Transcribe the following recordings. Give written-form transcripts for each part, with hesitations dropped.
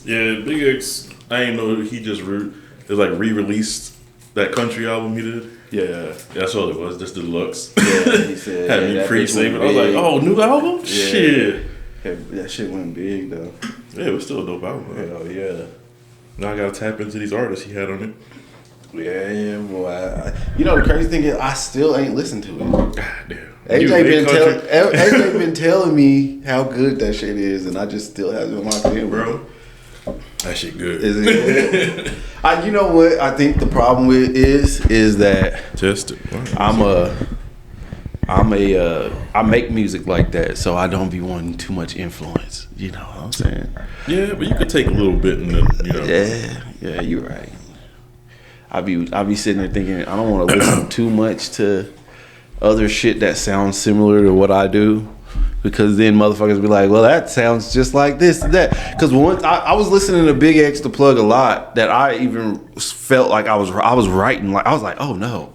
Yeah, Big X. I ain't know he just re-released that country album he did. Yeah, that's all it was. Just the deluxe. Yeah, he said had me pre-saving. I was like, oh, new album? Yeah. Shit. That shit went big though. Yeah, it was still a dope album. Hell yeah. Now I gotta tap into these artists he had on it. Yeah, boy. You know the crazy thing is, I still ain't listened to it. God damn. AJ been telling me how good that shit is, and I just still haven't locked in, bro. That shit good. Is it good? You know what I think the problem with is that I make music like that, so I don't be wanting too much influence. You know what I'm saying? Yeah, but you could take a little bit and then, you know. Yeah, you're right. I be sitting there thinking I don't want to listen too much to other shit that sounds similar to what I do, because then motherfuckers be like, well, that sounds just like this and that. Because once I was listening to Big X the Plug a lot, that I even felt like I was writing, like I was like, oh no.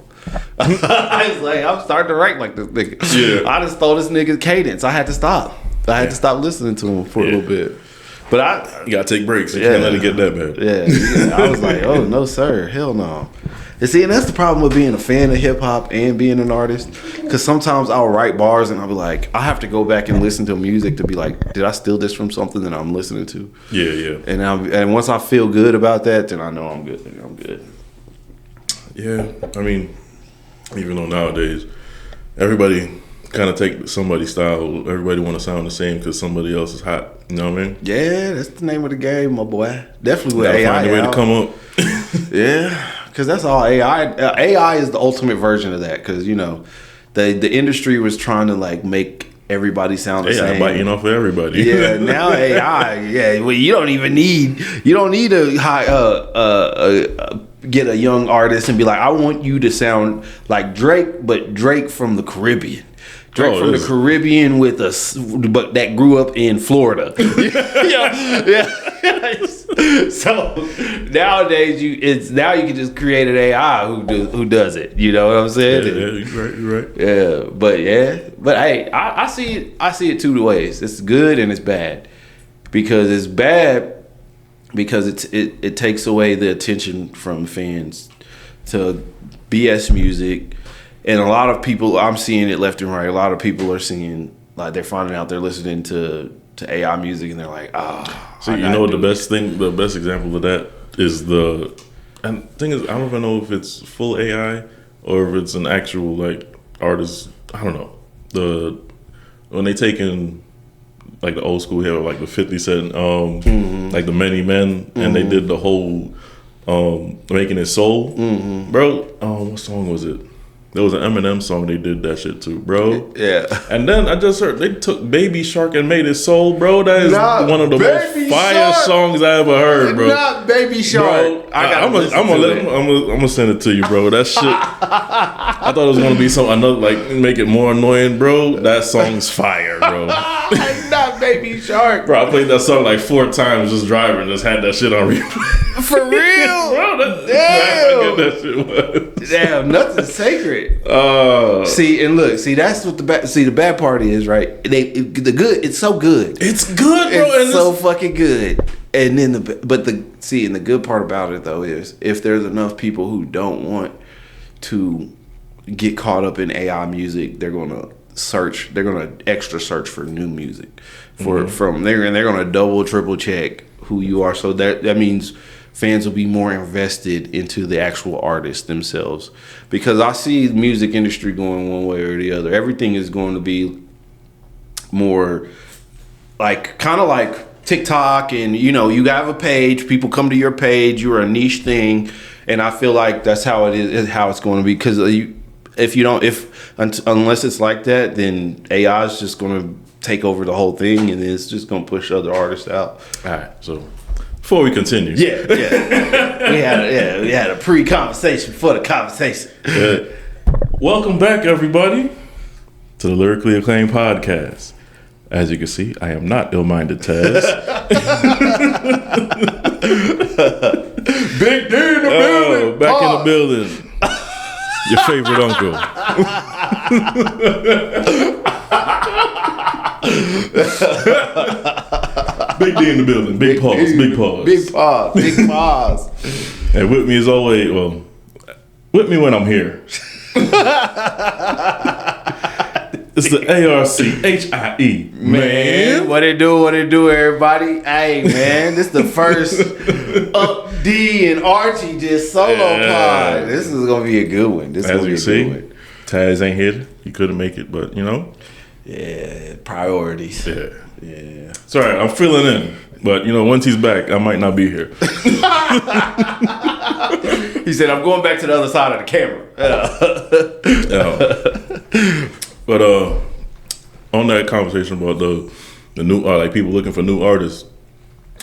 I was like, I'm starting to write like this nigga. Yeah. I just stole this nigga's cadence. I had to stop. I had to stop listening to him for a little bit. But you gotta take breaks. You can't let it get that bad. Yeah. I was like, oh no, sir, hell no. And see, and that's the problem with being a fan of hip hop and being an artist. Because sometimes I'll write bars and I'll be like, I have to go back and listen to music to be like, did I steal this from something that I'm listening to? Yeah. And once I feel good about that, then I know I'm good. I'm good. Yeah, I mean, even though nowadays everybody kind of take somebody's style, everybody want to sound the same because somebody else is hot. You know what I mean? Yeah, that's the name of the game, my boy. Definitely with AI. Find a way to come up. Yeah, because that's all AI. AI is the ultimate version of that. Because you know, the industry was trying to like make everybody sound the same. Biting off of everybody. Yeah, now AI. Yeah, well, you don't need to get a young artist and be like, I want you to sound like Drake, but Drake from the Caribbean. Drake from the Caribbean but that grew up in Florida. yeah. So nowadays you can just create an AI who does it. You know what I'm saying? Yeah, you're right. Yeah, but hey, I see it two ways. It's good and it's bad. Because it's bad because it takes away the attention from fans to BS music. And a lot of people, I'm seeing it left and right. A lot of people are seeing, like, they're finding out they're listening to AI music and they're like, So you know what the best example of that is and the thing is, I don't even know if it's full AI or if it's an actual, like, artist. I don't know. When they take in, like, the old school hip, like the 50 Cent, like the Many Men, and they did the whole Making It Soul. Bro, what song was it? There was an Eminem song they did that shit too, bro. Yeah. And then I just heard they took Baby Shark and made it soul, bro. That is one of the most fire songs I ever heard, bro. Not Baby Shark. Bro, I'm gonna send it to you, bro. That shit. I thought it was gonna be another like make it more annoying, bro. That song's fire, bro. Not Baby Shark, bro. I played that song like 4 times just driving, just had that shit on replay. For real, bro. Damn. That shit was. Damn, nothing's sacred. See that's what the bad part is, right? It's so good. It's good, bro. It's so fucking good. And then the good part about it though is if there's enough people who don't want to get caught up in AI music, they're gonna extra search for new music they're gonna double triple check who you are. So that means fans will be more invested into the actual artists themselves, because I see the music industry going one way or the other. Everything is going to be more like kind of like TikTok, and you know, you have a page, people come to your page, you're a niche thing, and I feel like that's how it is how it's going to be, because unless it's like that, then AI is just going to take over the whole thing, and it's just going to push other artists out. All right, so before we continue, we had a pre-conversation for the conversation. Welcome back, everybody, to the Lyrically Acclaimed podcast. As you can see, I am not ill-minded Taz. Big D in the building. Back in the building. Your favorite uncle. Big D in the building. Big pause. Big pause. Big pause. Big pause. And with me as always, well, with me when I'm here. It's the ARCHIE. Man, what it do, everybody? Hey, man, this the first Up D and Archie just solo pod. This is gonna be a good one. This is As gonna be you a see, good one. Taz ain't here. He couldn't make it, but you know. Yeah, priorities. Yeah. Yeah. It's all right. I'm filling in. But, you know, once he's back, I might not be here. He said, I'm going back to the other side of the camera. But on that conversation about the new, like people looking for new artists,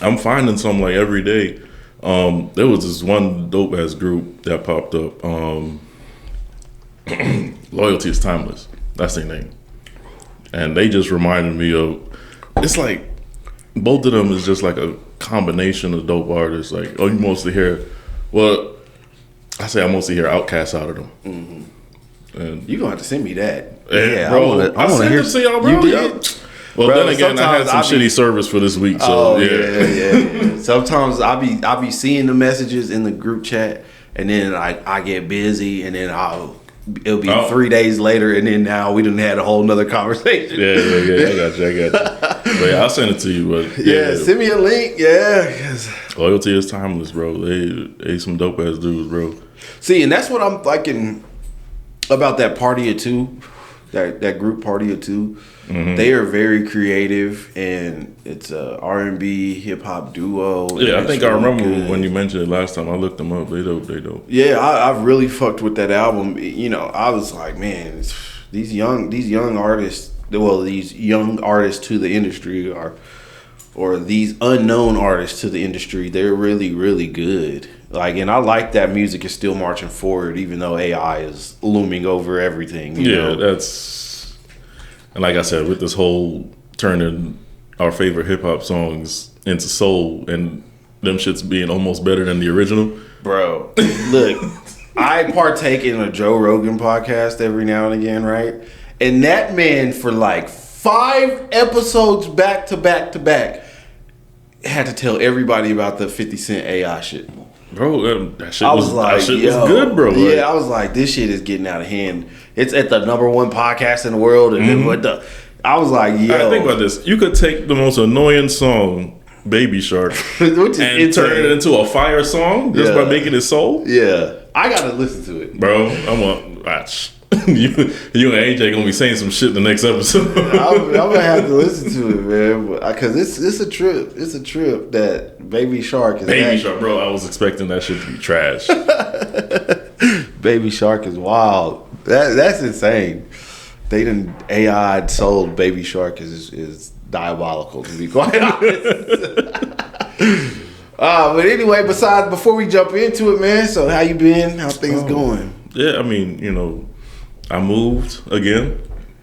I'm finding some like every day. There was this one dope ass group that popped up. Loyalty is Timeless. That's their name. And they just reminded me of, it's like, both of them is just like a combination of dope artists. Like, you mostly hear, well, I mostly hear Outkast out of them. Mm-hmm. And You're going to have to send me that. yeah, bro. I sent it to y'all, bro. You did? Well, Bro, then again, I had some shitty service for this week, so yeah. Sometimes I be seeing the messages in the group chat, and then I get busy, and then it'll be 3 days later, and then now we done had a whole nother conversation. Yeah. I got you. But yeah, I'll send it to you. But yeah, send me a link. Yeah. Loyalty is Timeless, bro. They some dope ass dudes, bro. See, and that's what I'm liking about that Party of Two, that group Party of Two. Mm-hmm. They are very creative, and it's a R&B hip hop duo. Yeah, I think I remember when you mentioned it last time. I looked them up. They dope. Yeah, I really fucked with that album. You know, I was like, man, these young artists. Well, these young artists to the industry or these unknown artists to the industry. They're really, really good. Like, and I like that music is still marching forward, even though AI is looming over everything. You know? That's. And like I said, with this whole turning our favorite hip hop songs into soul and them shits being almost better than the original. Bro, look, I partake in a Joe Rogan podcast every now and again, right? And that man for like 5 episodes back to back had to tell everybody about the 50 Cent AI shit. Bro, that shit was good, bro. Yeah, I was like, this shit is getting out of hand. It's at the #1 podcast in the world, and then I was like, yo. Think about this. You could take the most annoying song, Baby Shark, which and turn it into a fire song just by making it soul. Yeah, I gotta listen to it, bro. I want watch. you and AJ gonna be saying some shit the next episode. I'm gonna have to listen to it, man, because it's a trip. It's a trip that Baby Shark is. Shark, bro. I was expecting that shit to be trash. Baby Shark is wild. That's insane. They done AI sold Baby Shark is diabolical, to be quite honest. But anyway, before we jump into it, man. So how you been? How things going? Yeah, I mean, you know. I moved again.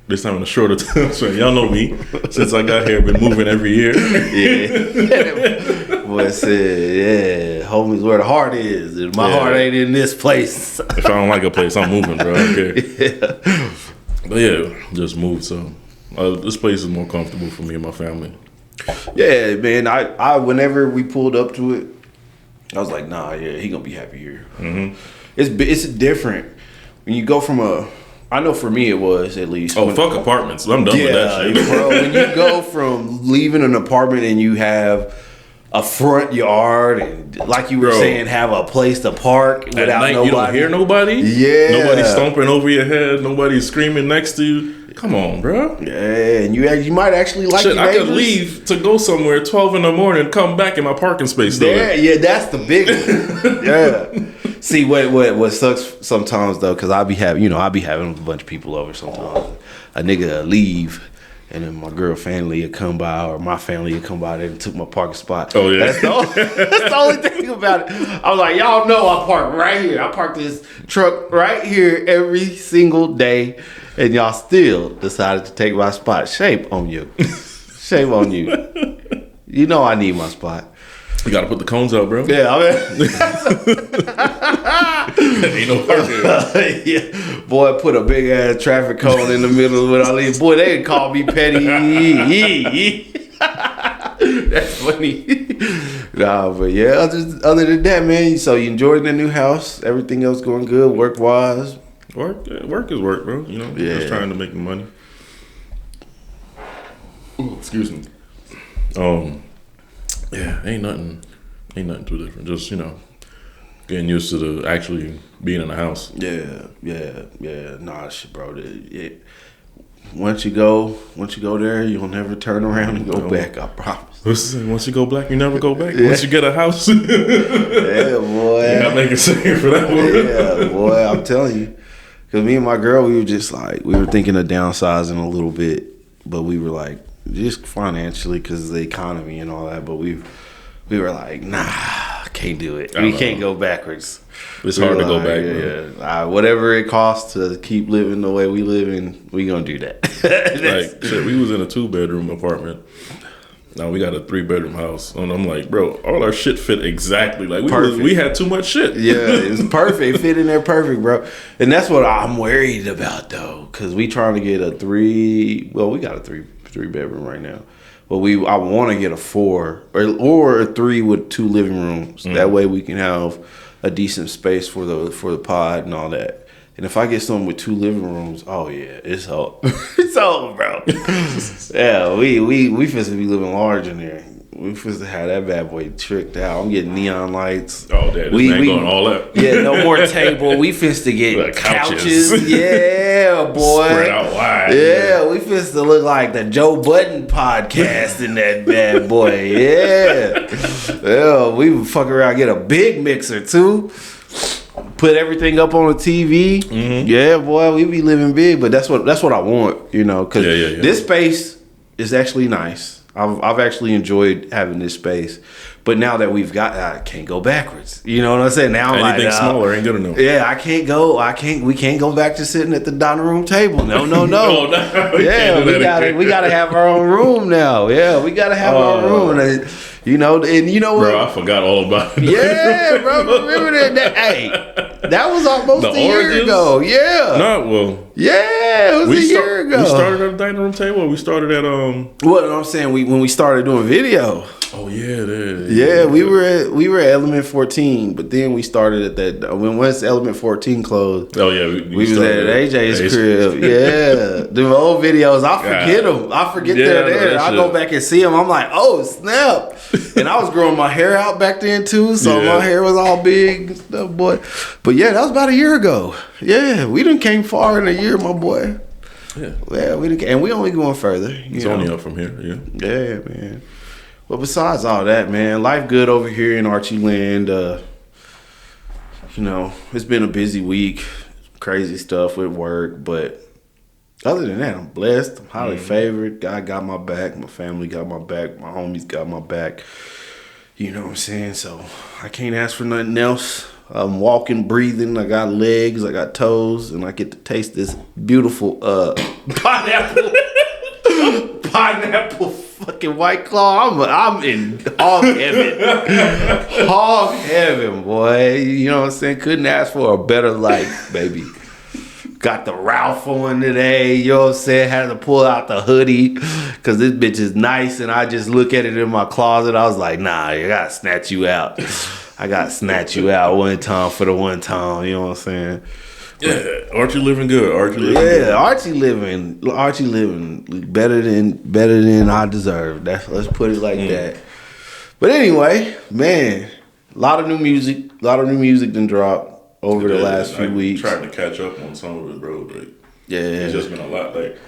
This time in a shorter time. So y'all know me. Since I got here, been moving every year. Yeah. Boy said, yeah, homies where the heart is. And my heart ain't in this place. If I don't like a place, I'm moving, bro. I don't care. Yeah. But yeah, just moved. So this place is more comfortable for me and my family. Yeah, man. I whenever we pulled up to it, I was like, nah, yeah, he gonna be happy here. Mm-hmm. It's different when you go from I know for me it was at least. Oh, fuck apartments. I'm done with that shit. Bro, when you go from leaving an apartment and you have a front yard and, like you were saying, have a place to park without nobody. You don't hear nobody? Yeah. Nobody's stomping over your head. Nobody's screaming next to you. Come on, bro. Yeah, and you might actually like your neighbors. I could leave to go somewhere 12 in the morning, come back in my parking space. Yeah, that's the big one. Yeah. See what sucks sometimes though, because I be having a bunch of people over sometimes. A nigga leave, and then my girl family would come by, or my family would come by there and took my parking spot. Oh yeah, that's the only thing about it. I was like, y'all know I park right here. I park this truck right here every single day, and y'all still decided to take my spot. Shame on you. Shame on you. You know I need my spot. You gotta put the cones out, bro. Yeah, I mean, ain't no parking. Yeah, boy, put a big ass traffic cone in the middle when I leave. Boy, they call me petty. They That's funny. Nah, but yeah, other than that, man, so you enjoyed the new house? Everything else going good, work-wise? Work is work, bro. You know, just trying to make the money. Ooh, excuse me. Yeah, ain't nothing too different. Just, you know, getting used to the actually being in the house. Yeah. Nah, shit, bro. Once you go there, you'll never turn around and go back. I promise. Listen, once you go black, you never go back. Once you get a house, yeah, boy. Yeah, I make a saying for that one. Yeah, boy. I'm telling you, because me and my girl, we were just like, we were thinking of downsizing a little bit, but we were like, just financially because of the economy and all that. But we were like, nah, can't do it. We can't go backwards. It's hard to go back. Yeah. Whatever it costs to keep living the way we live in, we gonna do that. Like shit, we was in a 2-bedroom apartment. Now we got a 3-bedroom house, and I'm like, bro, all our shit fit exactly. Like we had too much shit. Yeah, it's perfect. It fit in there perfect, bro. And that's what I'm worried about though, because we trying to get a 3. Well, we got a 3-bedroom right now. But I want to get a 4 or a 3 with 2 living rooms. That way we can have a decent space for the pod and all that. And if I get something with 2 living rooms, oh yeah, it's all it's all, bro. Yeah, we supposed to be living large in there. We supposed to have that bad boy tricked out. I'm getting neon lights. Oh, that we going all that. Yeah, no more table. We supposed to get like couches. Yeah, boy. Spread out wide. Yeah, we supposed to look like the Joe Budden podcast in that bad boy. Yeah. Yeah, we fuck around, get a big mixer too. Put everything up on the TV. Mm-hmm. Yeah, boy, we be living big, but that's what I want, you know, because this space is actually nice. I've actually enjoyed having this space, but now that we've got, I can't go backwards. You know what I'm saying? Now I'm anything smaller ain't good enough. Yeah, we can't go back to sitting at the dining room table. No. No, yeah, we gotta have our own room now. Yeah, we gotta have our own room. And, you know what? Bro, I forgot all about it. Yeah, bro, remember that? Hey, that was almost a year ago. Yeah. No, well. Yeah, it was a year ago. We started at the dining room table. Or we started at What I'm saying, when we started doing video. Oh yeah, yeah. We were at Element 14, but then we started at that once Element 14 closed. Oh yeah, we was at AJ's crib. Yeah, the old videos, I forget them. I forget they're there. I go back and see them. I'm like, oh snap! And I was growing my hair out back then too, so my hair was all big and stuff, boy. But yeah, that was about a year ago. Yeah, we done came far in a year, my boy. Yeah, and we only going further. It's only up from here. Yeah, man. But besides all that, man, life good over here in Archie Land. You know, it's been a busy week, crazy stuff with work, but other than that, I'm blessed. I'm highly favored. God got my back. My family got my back. My homies got my back. You know what I'm saying? So I can't ask for nothing else. I'm walking, breathing. I got legs. I got toes, and I get to taste this beautiful pineapple fucking White Claw. I'm in hog heaven. Hog heaven, boy. You know what I'm saying? Couldn't ask for a better life, baby. Got the Ralph on today. You know what I'm saying? Had to pull out the hoodie because this bitch is nice, and I just look at it in my closet. I was like, nah, I gotta snatch you out. I gotta snatch you out one time for the one time. You know what I'm saying? Yeah, Archie living good. Archie living better than I deserve. Let's put it like that. But anyway, man, a lot of new music done dropped over the last few weeks. Trying to catch up on some of it, bro. But yeah, it's just been a lot. Like,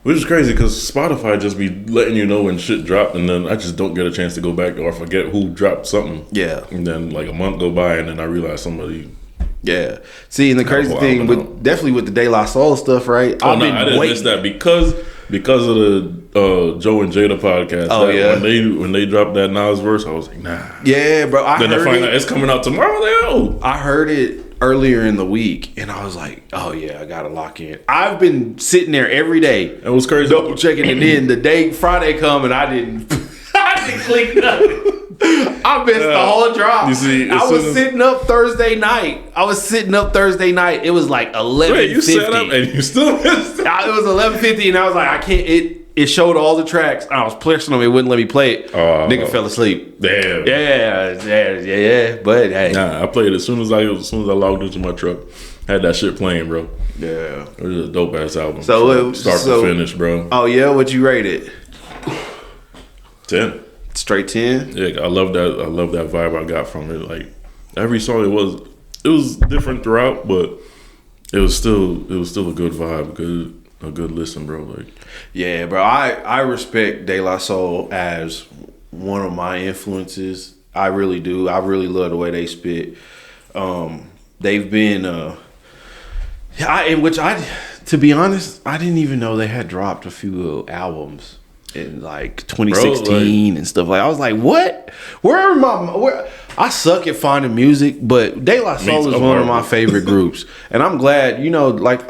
which is crazy because Spotify just be letting you know when shit dropped, and then I just don't get a chance to go back or forget who dropped something. Yeah, and then like a month go by, and then I realize somebody. Yeah. See, and the crazy thing definitely with the De La Soul stuff, right? I didn't miss that because of the Joe and Jada podcast. Oh yeah. When they dropped that Nas verse, I was like, nah. Yeah, bro. Then I find out it's coming out tomorrow. I heard it earlier in the week, and I was like, oh yeah, I gotta lock in. I've been sitting there every day. It was crazy. Double checking, and then the day Friday come, and I didn't click nothing. I missed the whole drop. You see, I was sitting up Thursday night. It was like 11:50. Wait, you sat up and you still missed it? It was 11:50, and I was like, I can't. it showed all the tracks. I was pressing them, it wouldn't let me play it. Nigga fell asleep. Damn. Yeah. But hey, Nah, I played it as soon as I logged into my truck. Had that shit playing, bro. Yeah, it was a dope ass album. So start to finish, bro. Oh yeah, what you rate it? 10. Straight 10. Yeah, I love that. I love that vibe I got from it. Like every song, it was different throughout, but it was still a good vibe, a good listen, bro. Like, yeah, bro. I respect De La Soul as one of my influences. I really do. I really love the way they spit. They've been, to be honest, I didn't even know they had dropped a few albums in like 2016 and stuff. Like, I was like, what? Where I suck at finding music, but De La Soul is one of my favorite groups, and I'm glad, like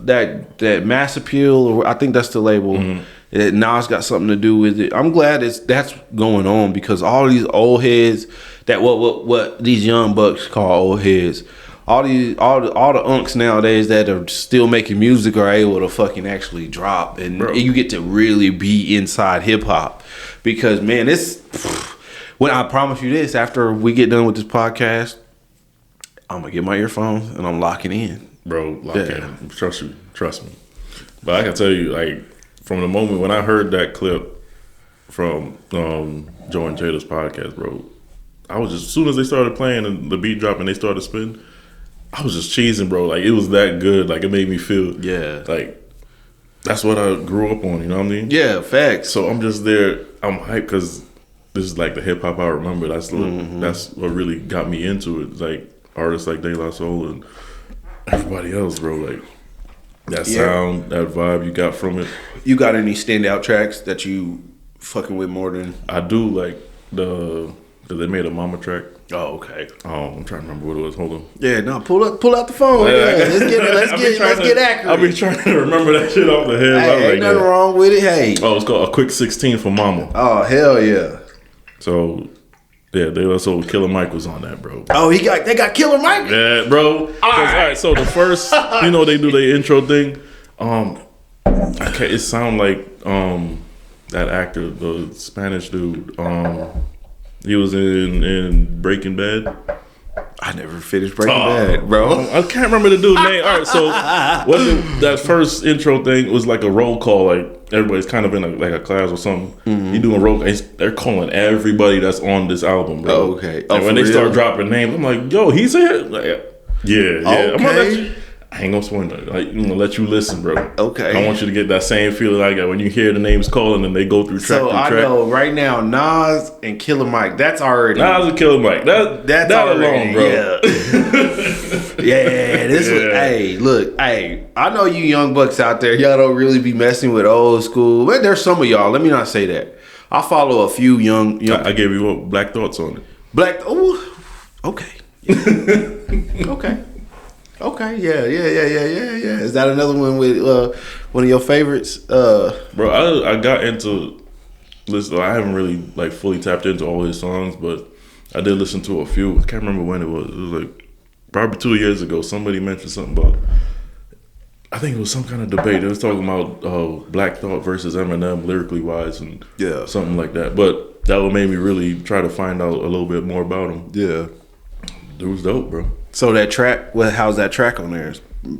that Mass Appeal, or I think that's the label. That Nas got something to do with it. I'm glad that's going on, because all these old heads, that what these young bucks call old heads, all the unks nowadays that are still making music are able to fucking actually drop, and you get to really be inside hip hop. Because man, when I promise you this, after we get done with this podcast, I'm gonna get my earphones and I'm locking in, bro. Lock in. Trust me. But I can tell you, like, from the moment when I heard that clip from Joe and Jada's podcast, bro, I was just, as soon as they started playing and the beat dropped and they started spinning, I was just cheesing, bro. Like, it was that good. Like, it made me feel like that's what I grew up on. You know what I mean? Yeah, facts. So I'm just there. I'm hyped because this is like the hip hop I remember. That's what really got me into it. Like artists like De La Soul and everybody else, bro. Like that sound, that vibe you got from it. You got any standout tracks that you fucking with more than? I do, like they made a Mama track. Oh, okay. I'm trying to remember what it was. Hold on. Yeah, no, pull out the phone. Let's get accurate. I'll be trying to remember that shit off the head. Hey, ain't nothing wrong with it. Hey. Oh, it's called A Quick 16 for Mama. Oh, hell yeah. So, yeah, they also Killer Mike was on that, bro. Oh, they got Killer Mike? Yeah, bro. All right, so the first, they do their intro thing. It sound like that actor, the Spanish dude. He was in Breaking Bad. I never finished Breaking Bad, bro. I can't remember the dude's name. All right, so that first intro thing was like a roll call. Like everybody's kind of in a class or something. You doing roll call. They're calling everybody that's on this album, bro. Oh, okay. And when they start dropping names, I'm like, yo, he's here? Like, yeah. Okay. I'm gonna let you. I ain't gonna spoil it. Like, I'm gonna let you listen, bro. Okay. I want you to get that same feeling I got when you hear the names calling and they go through track to track. So I know right now, Nas and Killer Mike. That's already Nas and Killer Mike. That's already, alone, bro. Yeah. Hey, look, hey. I know you young bucks out there. Y'all don't really be messing with old school. But there's some of y'all. Let me not say that. I follow a few young. I gave you Black Thoughts on it. Oh, okay. Okay, yeah. Is that another one with one of your favorites? Bro, I got into listen. I haven't really like fully tapped into all his songs, but I did listen to a few. I can't remember when it was. It was like probably 2 years ago. Somebody mentioned something about. I think it was some kind of debate. They was talking about Black Thought versus Eminem lyrically wise and something like that. But that would make me really try to find out a little bit more about him. Yeah, dude was dope, bro. So that track, how's that track on there?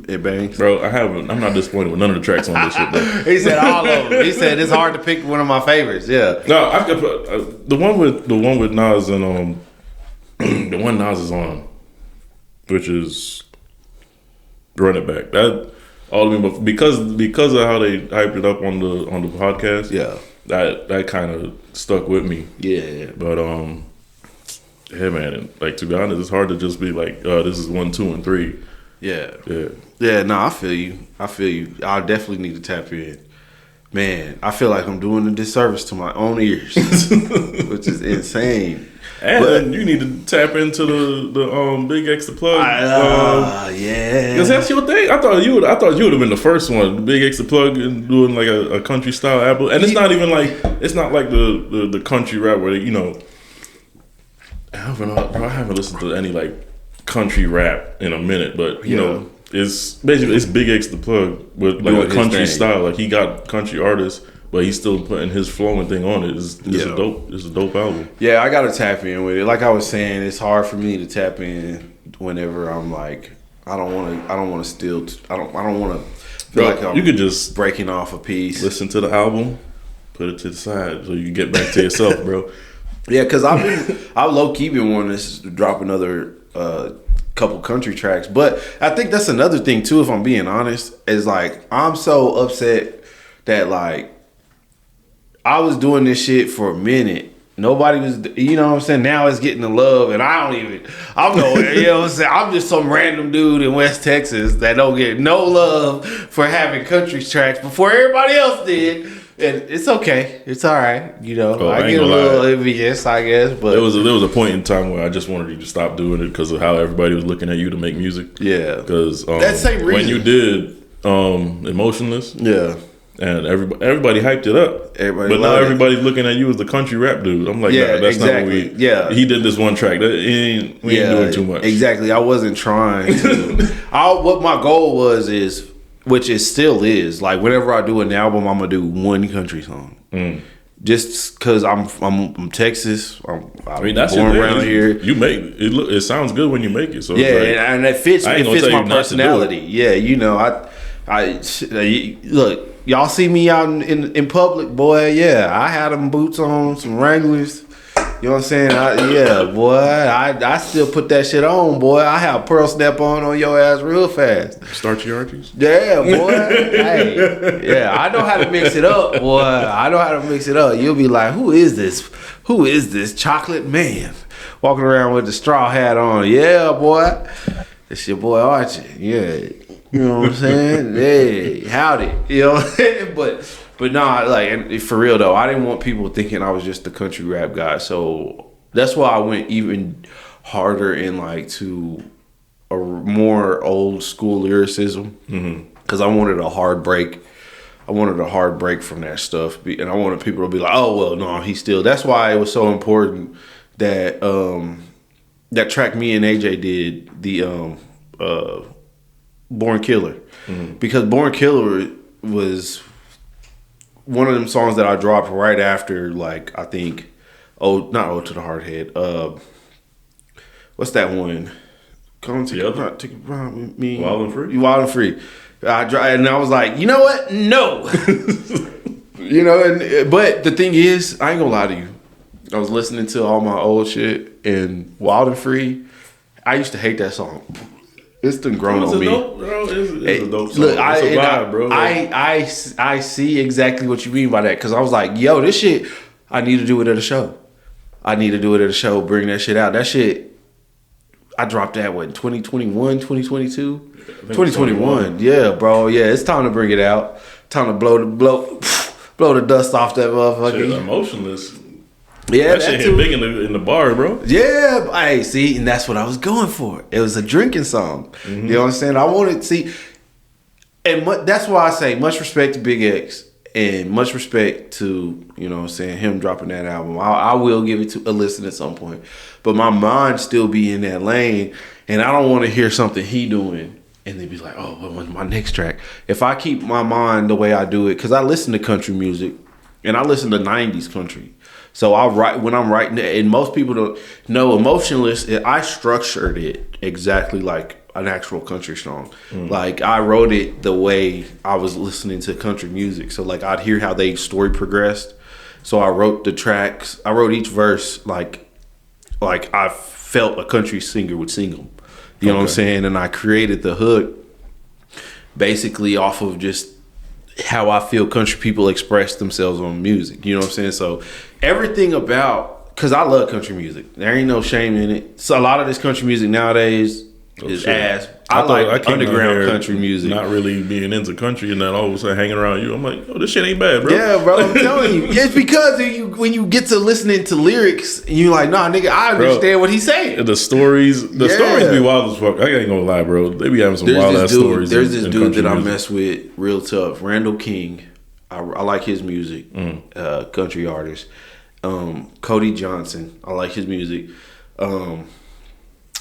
It bangs? Bro, I'm not disappointed with none of the tracks on this shit, bro. He said all of them. He said it's hard to pick one of my favorites, yeah. No, the one with Nas and the one Nas is on, which is Run It Back. That all of me, because of how they hyped it up on the podcast, that kind of stuck with me. Yeah. But yeah, man. And, like, to be honest, it's hard to just be like, this is 1, 2, and 3. Yeah. No, I feel you. I definitely need to tap in. Man, I feel like I'm doing a disservice to my own ears, which is insane. And you need to tap into the Big X the Plug. Yeah, because that's your thing. I thought you would have been the first one, Big X the Plug, and doing like a country style album. And it's not even like the country rap where I haven't listened to any like country rap in a minute, but you know, it's basically Big X the Plug with like a country style. Like he got country artists, but but he's still putting his flowing thing on it. It's a dope album. Yeah, I gotta tap in with it. Like I was saying, it's hard for me to tap in whenever I'm like, I don't want to feel like I'm you could just breaking off a piece. Listen to the album, put it to the side so you can get back to yourself, bro. Yeah, because I low key been wanting to drop another couple country tracks, but I think that's another thing too. If I'm being honest, is like I'm so upset that like I was doing this shit for a minute. Nobody was, you know what I'm saying? Now it's getting the love, and I'm nowhere, you know what I'm saying? I'm just some random dude in West Texas that don't get no love for having country tracks before everybody else did. And it's okay. It's all right. You know, I get a little envious, I guess. But there was a point in time where I just wanted you to stop doing it because of how everybody was looking at you to make music. Yeah. Because that same reason. when you did Emotionless. Yeah. And everybody hyped it up. But now everybody's looking at you as the country rap dude. I'm like, nah, that's not what we... Yeah. He did this one track. We ain't doing too much. Exactly. I wasn't trying to... what my goal was is... Which it still is. Like, whenever I do an album, I'm going to do one country song. Just because I'm Texas. I'm that's born around here. You make it. It sounds good when you make it. So yeah, and it fits my personality. Yeah, you know, I look... Y'all see me out in public, boy. Yeah, I had them boots on, some Wranglers. You know what I'm saying? I still put that shit on, boy. I have pearl snap on your ass real fast. Starchy Archies? Yeah, boy. Hey, yeah, I know how to mix it up, boy. I know how to mix it up. You'll be like, who is this? Who is this chocolate man walking around with the straw hat on? Yeah, boy. It's your boy Archie. Yeah. You know what I'm saying? Hey, howdy. You know what I'm saying? But nah, like, and for real though, I didn't want people thinking I was just the country rap guy. So that's why I went even harder in like to a more old school lyricism. Because I wanted a hard break. I wanted a hard break from that stuff. And I wanted people to be like, oh, well, no, he's still. That's why it was so important that that track me and AJ did, the Born Killer. Because Born Killer was one of them songs that I dropped right after, like, I think, not Ode to the Hardhead. What's that one? Come take a ride with me. Wild and Free? Wild and Free. And I was like, you know what? No. You know, but the thing is, I ain't gonna lie to you. I was listening to all my old shit, and Wild and Free, I used to hate that song. It's done grown on me. Dope, bro. It's a dope song. Look, it's a vibe, bro. I see exactly what you mean by that, because I was like, yo, this shit, I need to do it at a show. Bring that shit out. That shit, I dropped that, what, 2021, 2022? 2021. Yeah, bro. Yeah, it's time to bring it out. Time to blow the dust off that motherfucker. Shit, Emotionless. Yeah, that shit hit big in the bar, bro. Yeah, hey, see, and that's what I was going for. It was a drinking song. You know what I'm saying? I wanted to see, and that's why I say much respect to Big X and much respect to, you know what I'm saying, him dropping that album. I will give it to a listen at some point, but my mind still be in that lane, and I don't want to hear something he doing and then be like, oh, what was my next track? If I keep my mind the way I do it, because I listen to country music and I listen to 90s country. So when I'm writing it, and most people don't know, Emotionless, I structured it exactly like an actual country song. Like, I wrote it the way I was listening to country music. So like, I'd hear how they story progressed. So I wrote the tracks. I wrote each verse like I felt a country singer would sing them. You know what I'm saying? And I created the hook basically off of just how I feel country people express themselves on music. You know what I'm saying? So everything about, because I love country music. There ain't no shame in it. So a lot of this country music nowadays is ass. I like underground country music. Not really being into country and then all of a sudden hanging around you. I'm like, oh, this shit ain't bad, bro. Yeah, bro, I'm telling you. It's because when you get to listening to lyrics, you're like, nah, nigga, I understand what he's saying. The stories be wild as fuck. I ain't gonna lie, bro. They be having some wild ass stories. There's this dude that I mess with real tough, Randall King. I like his music. Country artist. Cody Johnson. I like his music.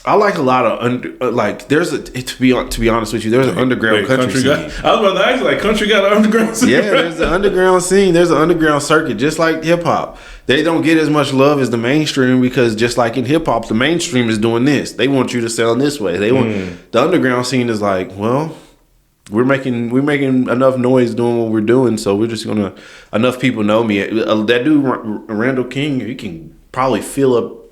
I like a lot of like. There's a to be honest with you, there's an underground country scene. I was about to ask, like, country got an underground scene. Yeah, there's an underground scene. There's an underground circuit, just like hip hop. They don't get as much love as the mainstream because just like in hip hop, the mainstream is doing this. They want you to sound this way. They want the underground scene is like, well, we're making enough noise doing what we're doing, so we're just gonna enough people know me. That dude Randall King, he can probably fill up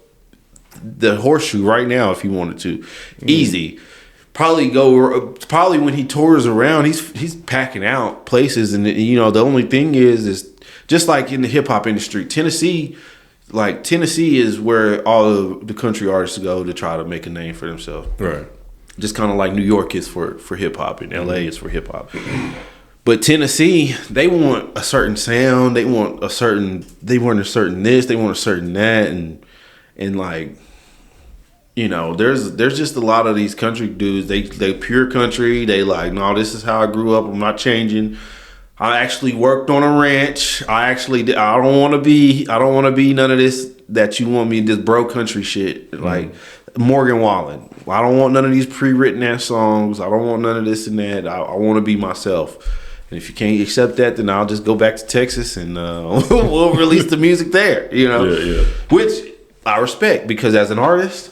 the Horseshoe right now if he wanted to, easy. Probably when he tours around, he's packing out places, and you know the only thing is just like in the hip hop industry, Tennessee is where all of the country artists go to try to make a name for themselves. Right. Just kind of like New York is for hip hop and LA is for hip hop. But Tennessee, they want a certain sound, they want a certain this, they want a certain that, and like, you know, there's just a lot of these country dudes. They pure country. They like, no, this is how I grew up. I'm not changing. I actually worked on a ranch. I don't want to be none of this that you want me, this bro country shit. Like Morgan Wallen. I don't want none of these pre-written ass songs. I don't want none of this and that. I want to be myself. And if you can't accept that, then I'll just go back to Texas and we'll release the music there. You know, yeah. Which I respect because as an artist,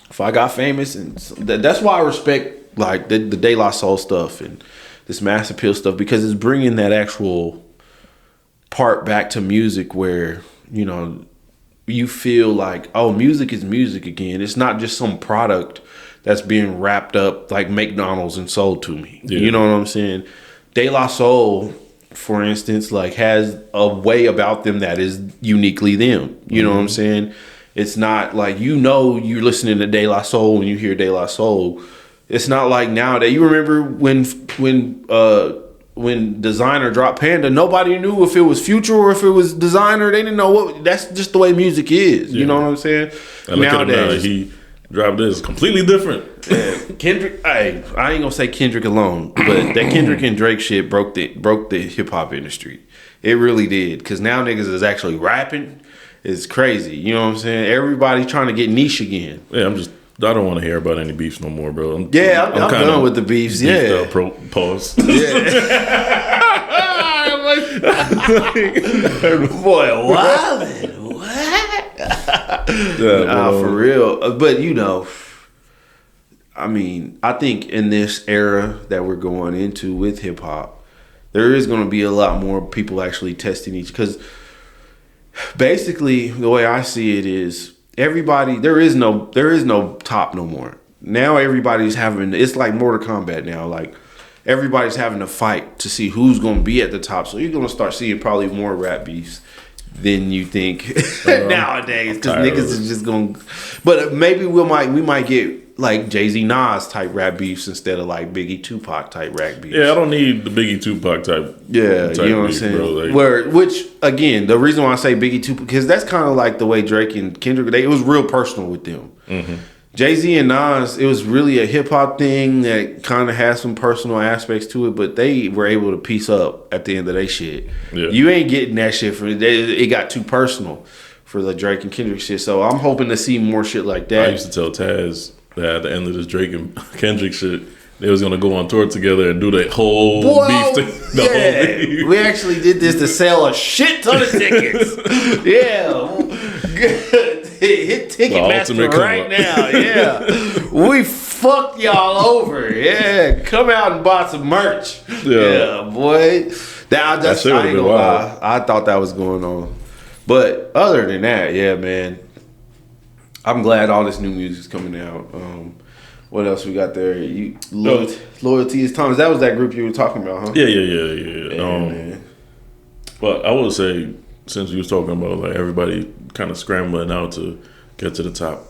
if I got famous, and that's why I respect like the De La Soul stuff and this Mass Appeal stuff, because it's bringing that actual part back to music where, you know, you feel like, oh, music is music again. It's not just some product that's being wrapped up like McDonald's and sold to me. Yeah. You know what I'm saying? De La Soul, for instance, like has a way about them that is uniquely them. You know what I'm saying? It's not like, you know, you're listening to De La Soul when you hear De La Soul. It's not like nowadays. You remember when Designer dropped Panda, nobody knew if it was Future or if it was Designer. They didn't know what. That's just the way music is. You know what I'm saying? And nowadays, he dropped this completely different. Yeah. Kendrick, I ain't gonna say Kendrick alone, but that Kendrick and Drake shit broke the hip hop industry. It really did, because now niggas is actually rapping. It's crazy. You know what I'm saying? Everybody's trying to get niche again. Yeah, I don't want to hear about any beefs no more, bro. I'm done with the beefs. Yeah. Pause. Yeah. Boy, wildin'. What? Nah, for real. But you know, I mean, I think in this era that we're going into with hip hop, there is going to be a lot more people actually testing each, because basically the way I see it is everybody, there is no top no more. Now everybody's having, it's like Mortal Kombat now, like everybody's having to fight to see who's going to be at the top. So you're going to start seeing probably more rap beefs than you think nowadays, because niggas is just going. But maybe we might get like Jay-Z Nas type rap beefs instead of like Biggie Tupac type rap beefs. Yeah, I don't need the Biggie Tupac type. Yeah, type you know what I'm beef, saying. Bro, like, which again, the reason why I say Biggie Tupac, because that's kind of like the way Drake and Kendrick, it was real personal with them. Mm-hmm. Jay-Z and Nas, it was really a hip hop thing that kind of had some personal aspects to it, but they were able to piece up at the end of their shit. Yeah. You ain't getting that shit from it got too personal for the Drake and Kendrick shit. So I'm hoping to see more shit like that. I used to tell Taz that at the end of this Drake and Kendrick shit, they was gonna go on tour together and do that whole beef thing. Whole beef. We actually did this to sell a shit ton of tickets. Yeah. Hit Ticketmaster right now. Yeah. We fucked y'all over. Yeah. Come out and buy some merch. Yeah, boy. That shit I ain't gonna lie. I thought that was going on. But other than that, yeah, man. I'm glad all this new music's coming out. What else we got there? Loyalty is Thomas. That was that group you were talking about, huh? Yeah. Man. But I would say, since you was talking about like everybody kind of scrambling out to get to the top,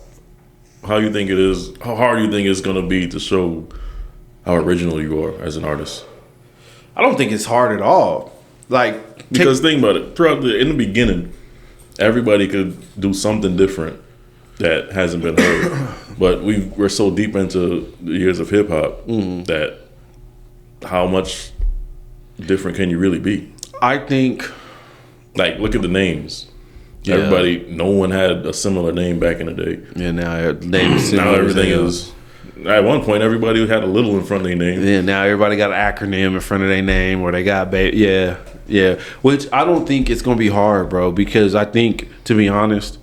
how hard do you think it's gonna be to show how original you are as an artist? I don't think it's hard at all. Like, because think about it, in the beginning, everybody could do something different that hasn't been heard. But we're so deep into the years of hip hop that how much different can you really be? I think, like, look at the names. Yeah. Everybody, no one had a similar name back in the day. Yeah, now names Now similar everything as hell. is. At one point, everybody had a little in front of their name. Yeah, now everybody got an acronym in front of their name, or they got yeah. Which I don't think it's gonna be hard, bro, because I think, to be honest,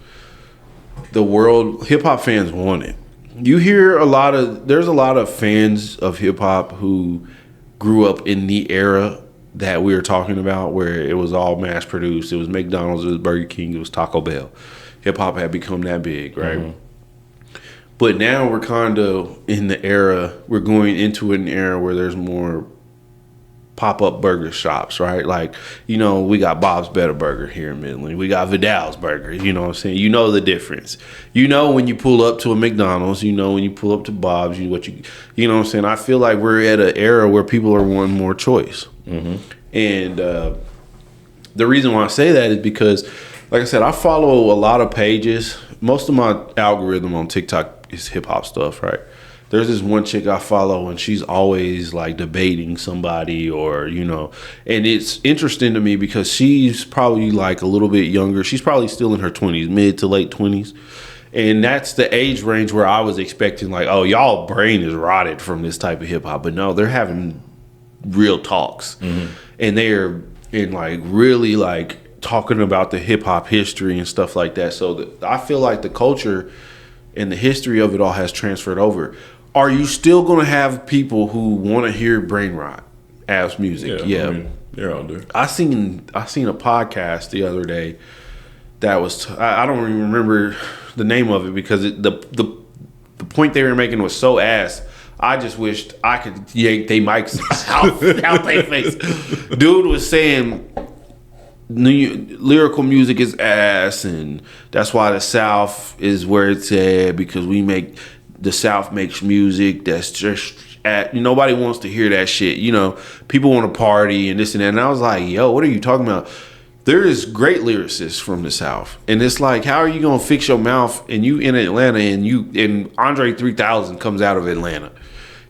the world hip hop fans want it. You hear there's a lot of fans of hip hop who grew up in the era that we were talking about, where it was all mass produced. It was McDonald's, it was Burger King, it was Taco Bell. Hip hop had become that big, right? Mm-hmm. But now we're kind of in the era, we're going into an era where there's more pop-up burger shops, right? Like, you know, we got Bob's Better Burger here in Midland. We got Vidal's Burger, you know what I'm saying? You know the difference. You know when you pull up to a McDonald's, you know when you pull up to Bob's, you know what I'm saying? I feel like we're at an era where people are wanting more choice. Mm-hmm. And the reason why I say that is because, like I said, I follow a lot of pages. Most of my algorithm on TikTok is hip hop stuff, right? There's this one chick I follow, and she's always like debating somebody, or, you know, and it's interesting to me because she's probably like a little bit younger. She's probably still in her 20s, mid to late 20s. And that's the age range where I was expecting, like, oh, y'all brain is rotted from this type of hip hop. But no, they're having real talks. Mm-hmm. And they're in like really like talking about the hip hop history and stuff like that. So I feel like the culture and the history of it all has transferred over. Are you still going to have people who want to hear brain rot as music? Yeah. I mean, they're out there. I seen a podcast the other day that was, I don't even remember the name of it, because the point they were making was so ass. I just wished I could yank they mics out their face. Dude was saying lyrical music is ass, and that's why the South is where it's at, because the South makes music that's just nobody wants to hear that shit. You know, people want to party and this and that. And I was like, yo, what are you talking about? There is great lyricists from the South, and it's like, how are you gonna fix your mouth and you in Atlanta and Andre 3000 comes out of Atlanta?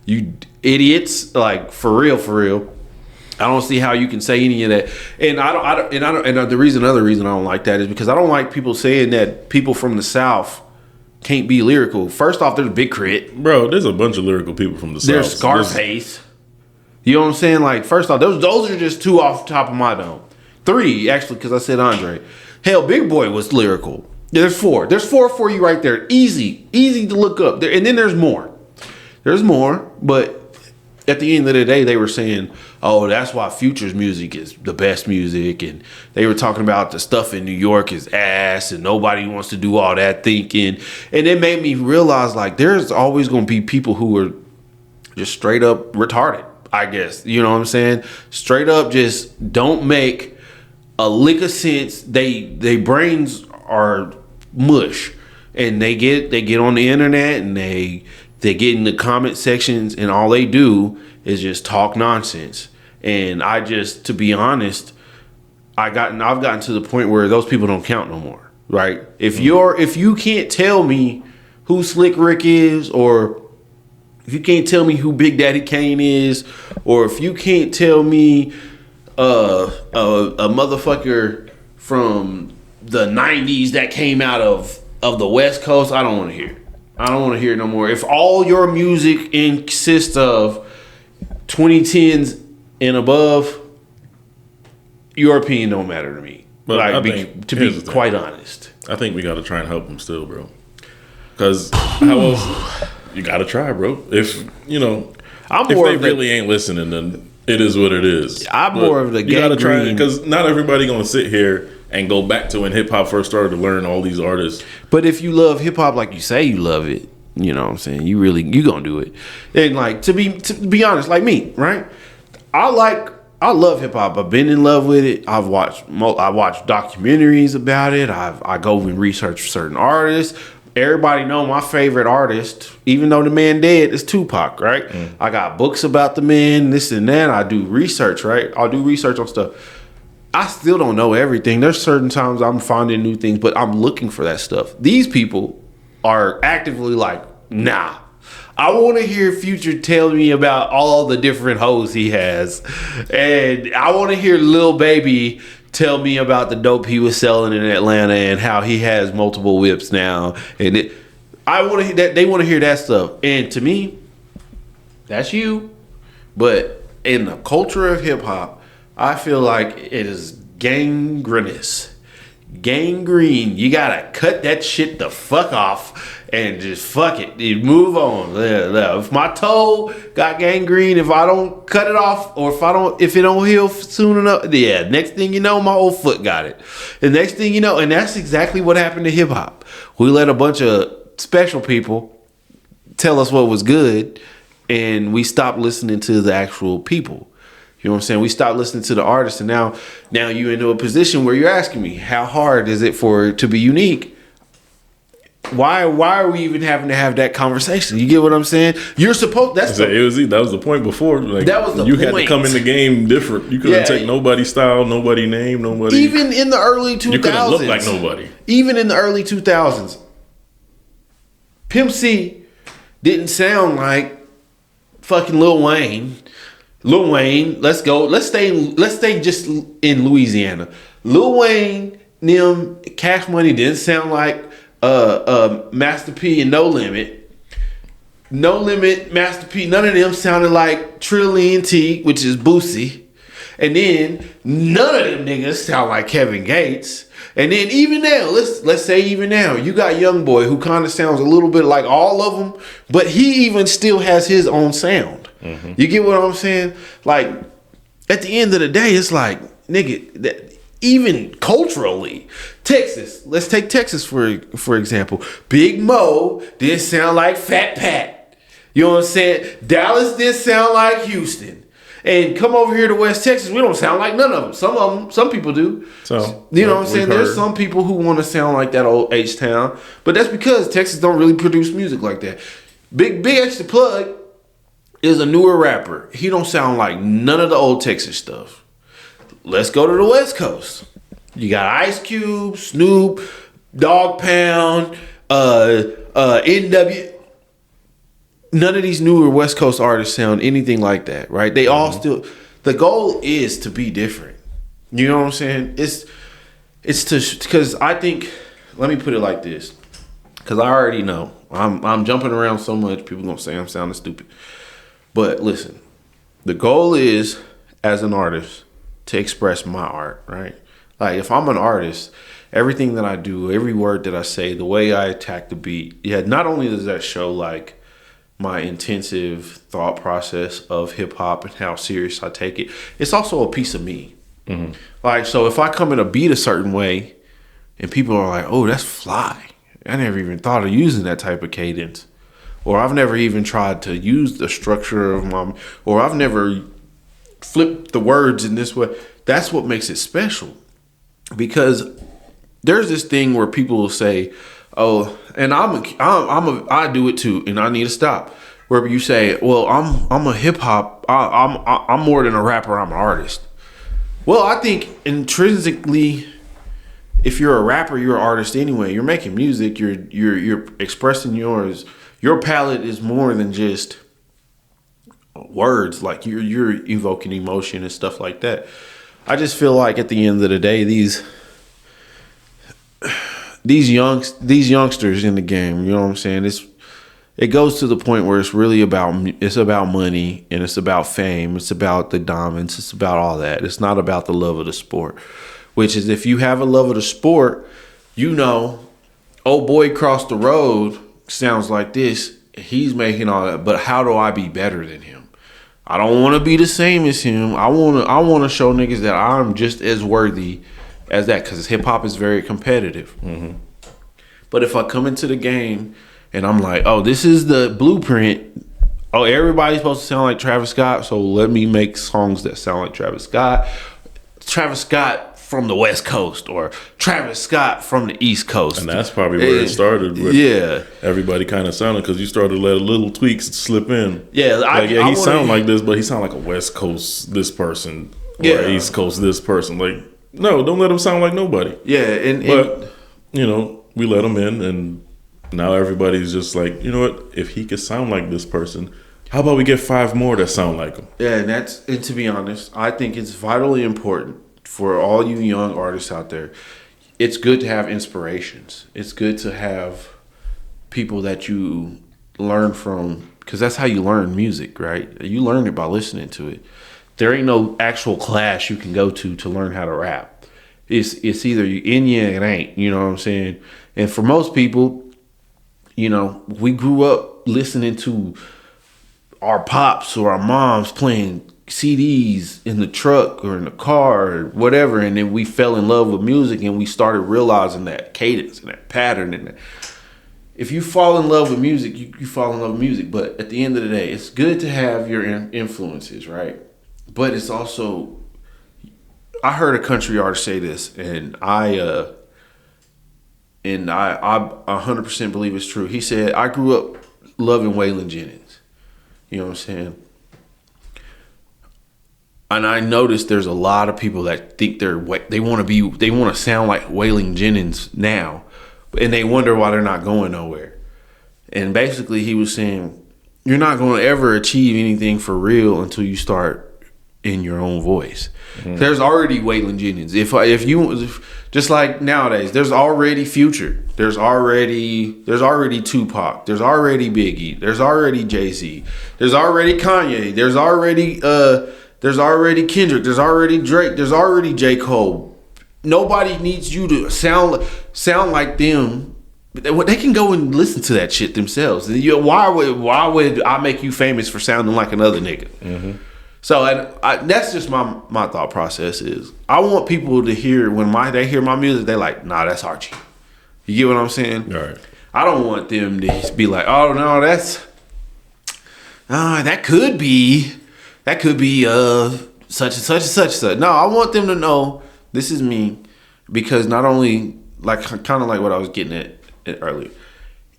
You idiots! Like, for real. I don't see how you can say any of that. And the other reason I don't like that is because I don't like people saying that people from the South can't be lyrical. First off, there's Big Crit. Bro, there's a bunch of lyrical people from the South. There's Scarface. You know what I'm saying? Like, first off, those are just two off the top of my dome. 3, actually, because I said Andre. Hell, Big Boy was lyrical. There's 4. There's 4 for you right there. Easy to look up. And then there's more. But at the end of the day, they were saying, oh, that's why Future's music is the best music. And they were talking about the stuff in New York is ass and nobody wants to do all that thinking. And it made me realize, like, there's always going to be people who are just straight up retarded, I guess. You know what I'm saying? Straight up just don't make a lick of sense. They brains are mush. And they get on the internet and they get in the comment sections, and all they do is just talk nonsense. And to be honest, I've gotten to the point where those people don't count no more, right? If you can't tell me who Slick Rick is, or if you can't tell me who Big Daddy Kane is, or if you can't tell me a motherfucker from the 90s that came out of the West Coast, I don't want to hear. I don't want to hear it no more. If all your music consists of 2010s and above, your opinion don't matter to me. But to be quite honest, I think we got to try and help them still, bro. Because how else? You got to try, bro. If they really ain't listening, then it is what it is. I'm more of the you got to try, because not everybody gonna sit here and go back to when hip hop first started to learn all these artists. But if you love hip hop like you say you love it, you know what I'm saying, you gonna do it. And like to be honest, like me, right? I love hip hop. I've been in love with it. I watched documentaries about it. I go and research certain artists. Everybody know my favorite artist, even though the man dead, is Tupac, right? I got books about the man, this and that. I do research, right? I'll do research on stuff. I still don't know everything. There's certain times I'm finding new things, but I'm looking for that stuff. These people are actively like, nah. I want to hear Future tell me about all the different hoes he has. And I want to hear Lil Baby tell me about the dope he was selling in Atlanta and how he has multiple whips now. And I want to hear that. They want to hear that stuff. And to me, that's you. But in the culture of hip hop, I feel like it is gangrenous. Gangrene. You gotta cut that shit the fuck off and just fuck it. You move on. If my toe got gangrene, if I don't cut it off, or if it don't heal soon enough, yeah. Next thing you know, my whole foot got it. The next thing you know, and that's exactly what happened to hip hop. We let a bunch of special people tell us what was good, and we stopped listening to the actual people. You know what I'm saying? We stopped listening to the artists, and now you're into a position where you're asking me, how hard is it for it to be unique? Why are we even having to have that conversation? You get what I'm saying? You're supposed. That was the point before. Like, that was the you point. had to come in the game different. You couldn't take nobody's style, nobody name, nobody. Even in the early 2000s, you couldn't look like nobody. Even in the early 2000s, Pimp C didn't sound like fucking Lil Wayne. Lil Wayne, let's go. Let's stay just in Louisiana. Lil Wayne, Cash Money didn't sound like Master P and No Limit. No Limit, Master P, none of them sounded like Trillion T, which is Boosie. And then none of them niggas sound like Kevin Gates. And then even now, let's say even now, you got Young Boy who kind of sounds a little bit like all of them, but he even still has his own sound. Mm-hmm. You get what I'm saying? Like, at the end of the day, it's like, nigga, even culturally, Texas. Let's take Texas for example. Big Mo didn't sound like Fat Pat. You know what I'm saying? Dallas didn't sound like Houston. And come over here to West Texas, we don't sound like none of them. Some people do. So you know what I'm saying? There's some people who want to sound like that old H-Town, but that's because Texas don't really produce music like that. Big Extra Plug is a newer rapper. He don't sound like none of the old Texas stuff. Let's go to the West Coast. You got Ice Cube, Snoop, Dog Pound, NW. None of these newer West Coast artists sound anything like that, right? They all still. The goal is to be different. You know what I'm saying? It's because I think. Let me put it like this, because I already know I'm jumping around so much. People gonna say I'm sounding stupid. But listen, the goal is, as an artist, to express my art, right? Like, if I'm an artist, everything that I do, every word that I say, the way I attack the beat, not only does that show, like, my intensive thought process of hip-hop and how serious I take it, it's also a piece of me. Mm-hmm. Like, so if I come in a beat a certain way, and people are like, oh, that's fly. I never even thought of using that type of cadence. Or I've never even tried to use the structure of or I've never flipped the words in this way. That's what makes it special. Because there's this thing where people will say, oh, and I do it too, and I need to stop. Where you say, well, I'm a hip hop, I'm more than a rapper, I'm an artist. Well, I think intrinsically, if you're a rapper, you're an artist anyway. You're making music, you're expressing yours. Your palette is more than just words. Like, you're evoking emotion and stuff like that. I just feel like at the end of the day, these youngsters in the game, you know what I'm saying? It goes to the point where it's really about money, and it's about fame. It's about the diamonds. It's about all that. It's not about the love of the sport, which is, if you have a love of the sport, you know, old boy across the road sounds like this. He's making all that, but how do I be better than him? I don't want to be the same as him. I want to show niggas that I'm just as worthy as that, because hip hop is very competitive. Mm-hmm. But if I come into the game and I'm like, oh, this is the blueprint. Oh, everybody's supposed to sound like Travis Scott, so let me make songs that sound like Travis Scott. Travis Scott from the West Coast, or Travis Scott from the East Coast. And that's probably where it started with everybody kind of sounding, because you started to let little tweaks slip in. Yeah, he sound like this, but he sound like a West Coast this person, or East Coast this person. Like, no, don't let him sound like nobody. Yeah, but you know, we let him in, and now everybody's just like, you know what? If he could sound like this person, how about we get 5 more that sound like him? Yeah, and to be honest, I think it's vitally important for all you young artists out there, it's good to have inspirations. It's good to have people that you learn from, because that's how you learn music, right? You learn it by listening to it. There ain't no actual class you can go to learn how to rap. It's either you in you, it ain't. You know what I'm saying? And for most people, you know, we grew up listening to our pops or our moms playing CDs in the truck or in the car or whatever, and then we fell in love with music and we started realizing that cadence and that pattern. And that if you fall in love with music, you fall in love with music. But at the end of the day, it's good to have your influences, right? But it's also, I heard a country artist say this, and I 100% believe it's true. He said, I grew up loving Waylon Jennings. You know what I'm saying? And I noticed there's a lot of people that think they want to sound like Waylon Jennings now, and they wonder why they're not going nowhere. And basically he was saying, you're not going to ever achieve anything for real until you start in your own voice. Mm-hmm. There's already Waylon Jennings. If just like nowadays, there's already Future. There's already Tupac. There's already Biggie. There's already Jay-Z. There's already Kanye. There's already Kendrick. There's already Drake. There's already J. Cole. Nobody needs you to sound like them. They can go and listen to that shit themselves. Why would I make you famous for sounding like another nigga? Mm-hmm. So that's just my thought process is I want people to hear when they hear my music, they like, nah, that's Archie. You get what I'm saying? All right. I don't want them to be like, oh no, that could be such and such and such and such. No, I want them to know this is me, because not only kind of like what I was getting at earlier,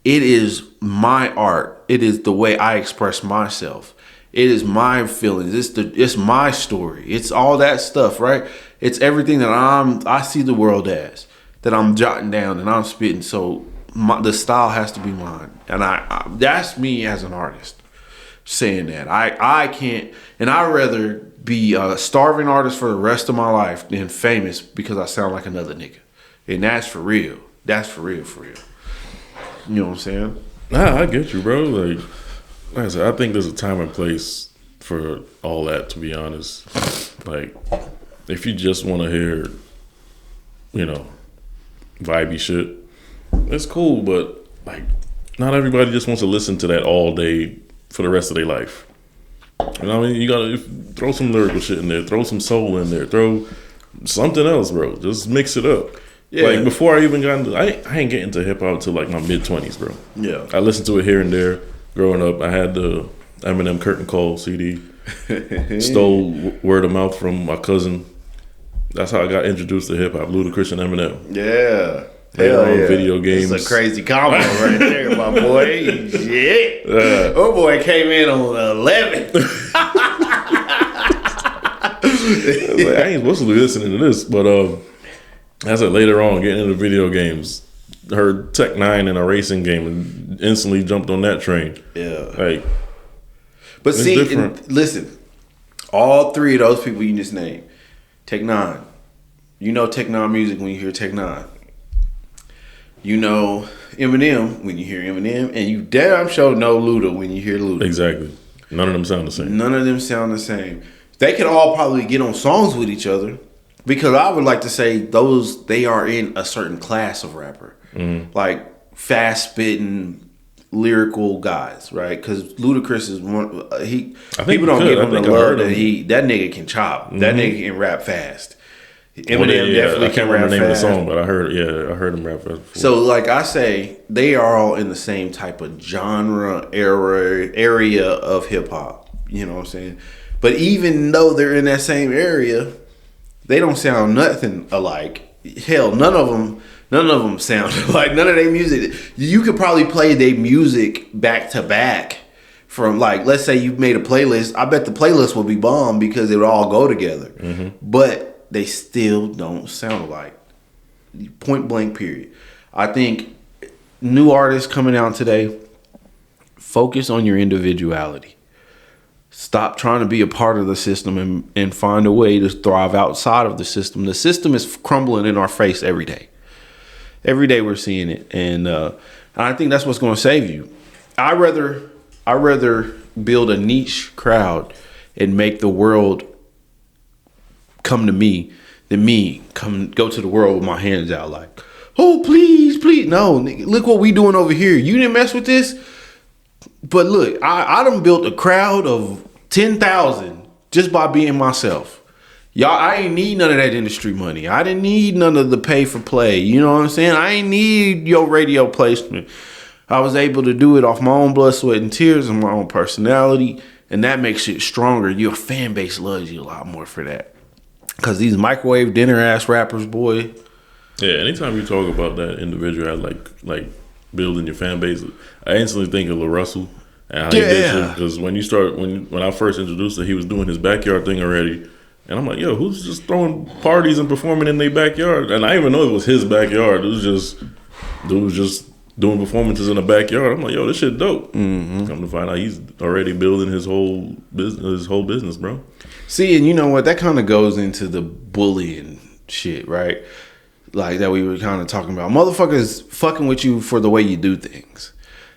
it is my art. It is the way I express myself. It is my feelings. It's my story. It's all that stuff, right? It's everything that I see the world as, that I'm jotting down and I'm spitting. So the style has to be mine, and I that's me as an artist saying that. I can't, and I'd rather be a starving artist for the rest of my life than famous because I sound like another nigga, and that's for real. That's for real. You know what I'm saying? Nah, I get you, bro. Like I said, I think there's a time and place for all that, to be honest. Like, if you just want to hear, vibey shit, it's cool, but, like, not everybody just wants to listen to that all day for the rest of their life. You know what I mean? You gotta throw some lyrical shit in there, throw some soul in there, throw something else, bro. Just mix it up. Yeah. Like, before I even got into, I ain't getting into hip-hop until, like, my mid-20s, bro. Yeah. I listened to it here and there. Growing up, I had the Eminem Curtain Call CD. Stole word of mouth from my cousin. That's how I got introduced to hip hop. Ludacris and Eminem. Yeah. Hell yeah. Video games. That's a crazy combo right there, my boy. Shit. Oh boy came in on 11. I ain't supposed to be listening to this, but as I said, later on, getting into video games. Heard Tech 9 in a racing game and instantly jumped on that train. Yeah. Like, but see, listen, all three of those people you just named, Tech 9. You know Tech 9 music when you hear Tech 9. You know Eminem when you hear Eminem, and you damn sure know Luda when you hear Luda. Exactly. None of them sound the same. They could all probably get on songs with each other, because I would like to say they are in a certain class of rapper. Mm-hmm. Like fast spitting, lyrical guys, right? Because Ludacris is one. People don't give him the love that that nigga can chop. Mm-hmm. That nigga can rap fast. Eminem definitely can rap fast. I can't remember the name of the song, but I heard him rap fast before. So, like I say, they are all in the same type of genre area of hip hop. You know what I'm saying? But even though they're in that same area, they don't sound nothing alike. Hell, none of them sound like none of their music. You could probably play their music back to back from, like, let's say you made a playlist. I bet the playlist will be bomb because it would all go together. Mm-hmm. But they still don't sound alike. Point blank, period. I think new artists coming out today, focus on your individuality. Stop trying to be a part of the system and find a way to thrive outside of the system. The system is crumbling in our face every day. Every day we're seeing it, and I think that's what's going to save you. I rather build a niche crowd and make the world come to me than me go to the world with my hands out like, oh, please, please. No, nigga, look what we doing over here. You didn't mess with this. But look, I done built a crowd of 10,000 just by being myself. Y'all, I ain't need none of that industry money. I didn't need none of the pay for play. You know what I'm saying? I ain't need your radio placement. I was able to do it off my own blood, sweat, and tears and my own personality. And that makes it stronger. Your fan base loves you a lot more for that. Because these microwave dinner ass rappers, boy. Yeah, anytime you talk about that individual, like building your fan base, I instantly think of Lil Russell and how he did it. Because when I first introduced it, he was doing his backyard thing already. And I'm like, yo, who's just throwing parties and performing in their backyard? And I didn't even know it was his backyard. It was just, dude was just doing performances in the backyard. I'm like, yo, this shit dope. Mm-hmm. Come to find out, he's already building his whole business, bro. See, and you know what? That kind of goes into the bullying shit, right? Like that we were kind of talking about. Motherfuckers fucking with you for the way you do things.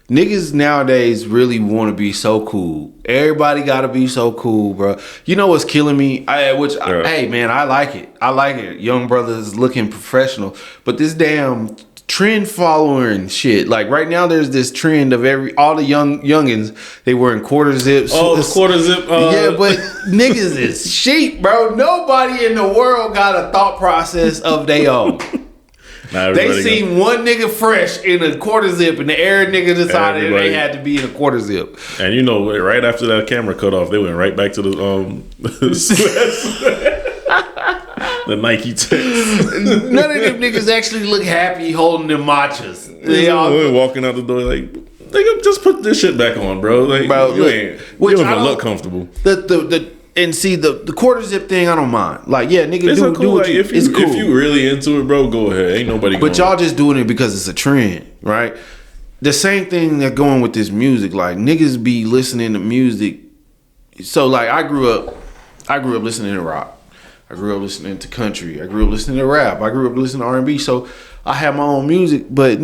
Niggas nowadays really want to be so cool. Everybody got to be so cool, bro. You know what's killing me? Hey, man, I like it. I like it. Young brothers looking professional. But this damn trend follower and shit. Like right now there's this trend of all the youngins, they wearing quarter zips. Oh, the quarter zip. Yeah, but niggas is sheep, bro. Nobody in the world got a thought process of their own. They seen one nigga fresh in a quarter zip, and the air nigga decided they had to be in a quarter zip. And you know, right after that camera cut off, they went right back to the the Nike Tech. None of them niggas actually look happy holding them matchas. They all walking out the door like, nigga, just put this shit back on, bro. Like, bro, you don't even look comfortable. And see the quarter zip thing, I don't mind. Like, yeah, nigga, it's do what you, it's cool. If you really into it, bro, go ahead. Ain't nobody. But y'all just doing it because it's a trend, right? The same thing that going with this music. Like niggas be listening to music. So like, I grew up listening to rock. I grew up listening to country. I grew up listening to rap. I grew up listening to R&B. So I have my own music, but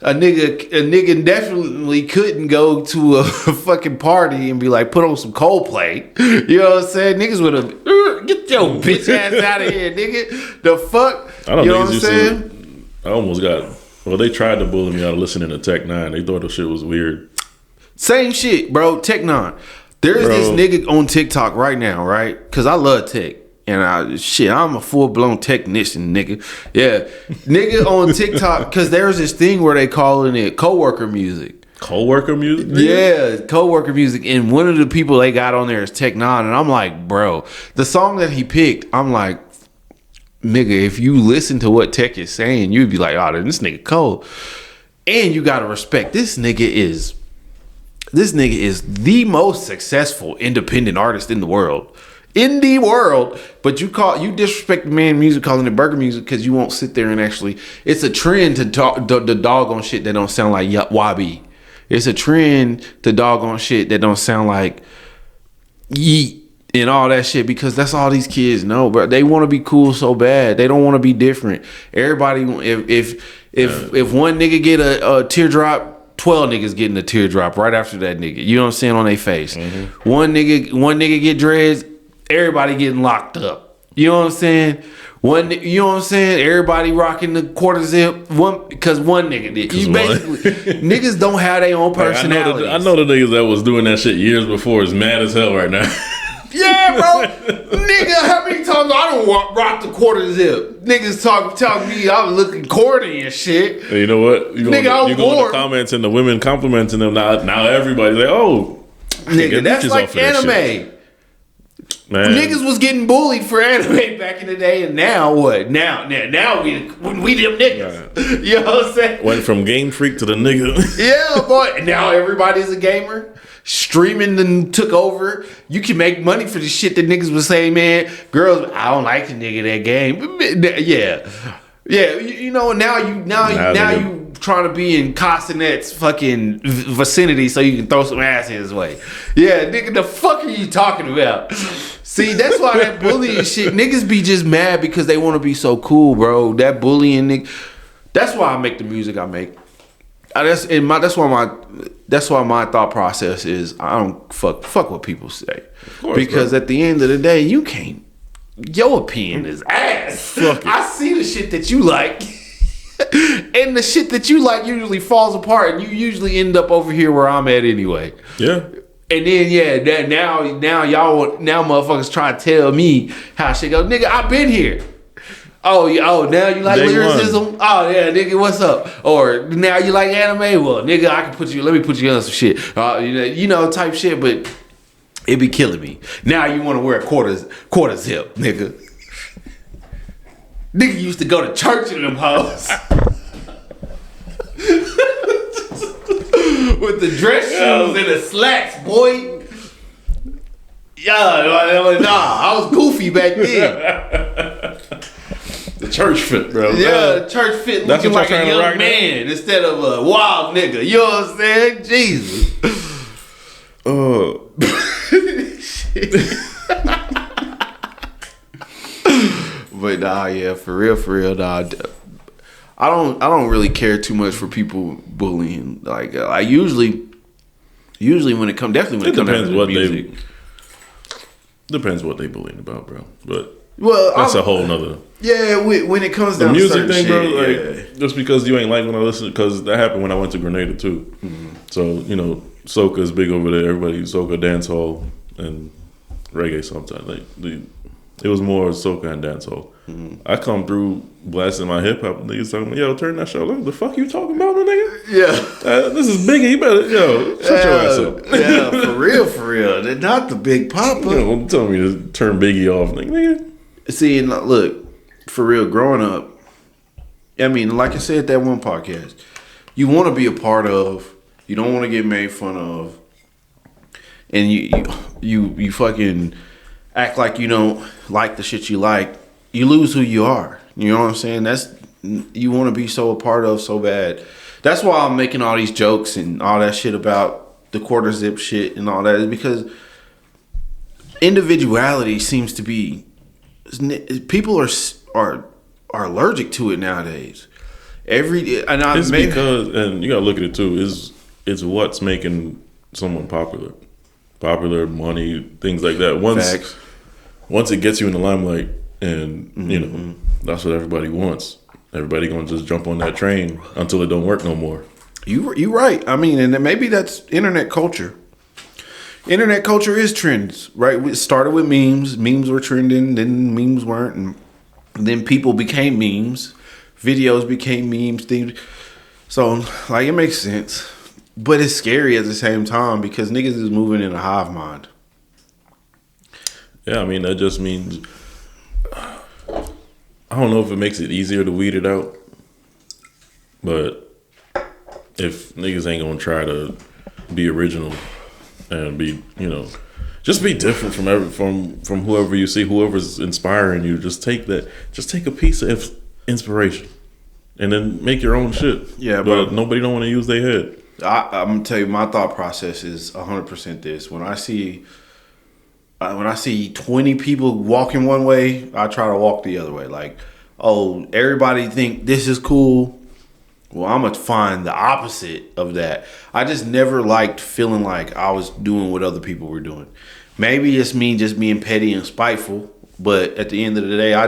a nigga definitely couldn't go to a fucking party and be like, put on some Coldplay. You know what I'm saying? Niggas would have, get your bitch ass out of here, nigga. The fuck? I don't know what I'm saying? I almost got, they tried to bully me out of listening to Tech Nine. They thought the shit was weird. Same shit, bro. Tech Nine. There's this nigga on TikTok right now, right? Because I love tech. And I'm a full-blown technician, nigga. Yeah. Nigga on TikTok, because there's this thing where they calling it coworker music. Coworker music? Yeah, coworker music. And one of the people they got on there is Tech Nine. And I'm like, bro, the song that he picked, I'm like, nigga, if you listen to what Tech is saying, you'd be like, oh, this nigga cold. And you got to respect, this nigga is the most successful independent artist in the world. But you disrespect the man music, calling it burger music, because you won't sit there and actually. It's a trend to talk the dog on shit that don't sound like Wabi. It's a trend to dog on shit that don't sound like yeet and all that shit, because that's all these kids know, bro. They want to be cool so bad. They don't want to be different. Everybody, if one nigga get a teardrop, 12 niggas getting a teardrop right after that nigga. You know what I'm saying, on their face. Mm-hmm. One nigga get dreads. Everybody getting locked up. You know what I'm saying? You know what I'm saying? Everybody rocking the quarter zip. Because one nigga did. You basically niggas don't have their own personality. I know the niggas that was doing that shit years before is mad as hell right now. Yeah, bro. Nigga, how many times I don't rock the quarter zip? Niggas talk me, I was looking corny and shit. And you know what? You go in the comments and the women complimenting them. Now everybody's like, oh, nigga, that's like anime. Man. Niggas was getting bullied for anime back in the day, and now what? Now we them niggas. Yeah. You know what I'm saying? Went from Game Freak to the nigga. Yeah, boy. Now everybody's a gamer. Streaming then took over. You can make money for the shit that niggas was saying, man. Girls, I don't like the nigga that game. Yeah. Yeah, you know, now you trying to be in Castanet's fucking vicinity so you can throw some ass his way. Yeah, nigga, the fuck are you talking about? See, that's why that bullying shit, niggas be just mad because they want to be so cool, bro. That bullying, nigga. That's why I make the music I make. That's why my thought process is I don't fuck what people say, because bro, at the end of the day you can't. Your opinion is ass. I see the shit that you like, and the shit that you like usually falls apart, and you usually end up over here where I'm at anyway. Yeah. And then now motherfuckers try to tell me how shit go. Nigga, I've been here. Oh, now you like lyricism? Oh, yeah, nigga, what's up? Or now you like anime? Well, nigga, let me put you on some shit. Type shit, but it be killing me. Now you want to wear a quarter zip, nigga. Nigga used to go to church in them hoes. With the dress shoes and the slacks, boy. Yeah, nah, I was goofy back then. The church fit, bro. Yeah, the church fit looking like a young man instead of a wild nigga. You know what I'm saying? Jesus. But nah, yeah, for real, nah. I don't really care too much for people bullying. Like I usually when it comes to music. Depends what they bullying about, bro. But well, that's a whole nother. Yeah, when it comes down the music to thing, shit, bro. Like just because you ain't like when I listen, because that happened when I went to Grenada too. Mm-hmm. So soca is big over there. Everybody soca, dancehall, and reggae. Sometimes it was more soca and dancehall. Mm-hmm. I come through blasting my hip hop. Niggas talking about, yo, turn that show up. The fuck you talking about, nigga? Yeah, this is Biggie. You better, shut your ass up. Yeah, for real. They're not the Big Papa. Don't tell me to turn Biggie off, nigga. See, look, for real, growing up, I mean, like I said, that one podcast, you want to be a part of. You don't want to get made fun of, and you fucking act like you don't like the shit you like. You lose who you are. You know what I'm saying? You want to be so a part of so bad. That's why I'm making all these jokes and all that shit about the quarter zip shit and all that, is because individuality seems to be, people are allergic to it nowadays. Because you gotta look at it too. It's what's making someone popular, money, things like that. Once it gets you in the limelight. And that's what everybody wants. Everybody gonna just jump on that train until it don't work no more. You right. I mean, and maybe that's internet culture. Internet culture is trends, right? It started with memes. Memes were trending, then memes weren't, and then people became memes. Videos became memes. Things. So, like, it makes sense, but it's scary at the same time because niggas is moving in a hive mind. Yeah, I mean that just means. I don't know if it makes it easier to weed it out, but if niggas ain't gonna try to be original and be, just be different from whoever you see, whoever's inspiring you, just take a piece of inspiration and then make your own shit. Yeah, but nobody don't want to use their head. I'm gonna tell you, my thought process is 100% this. When I see 20 people walking one way, I try to walk the other way. Like, oh, everybody think this is cool. Well, I'm going to find the opposite of that. I just never liked feeling like I was doing what other people were doing. Maybe it's me just being petty and spiteful. But at the end of the day, I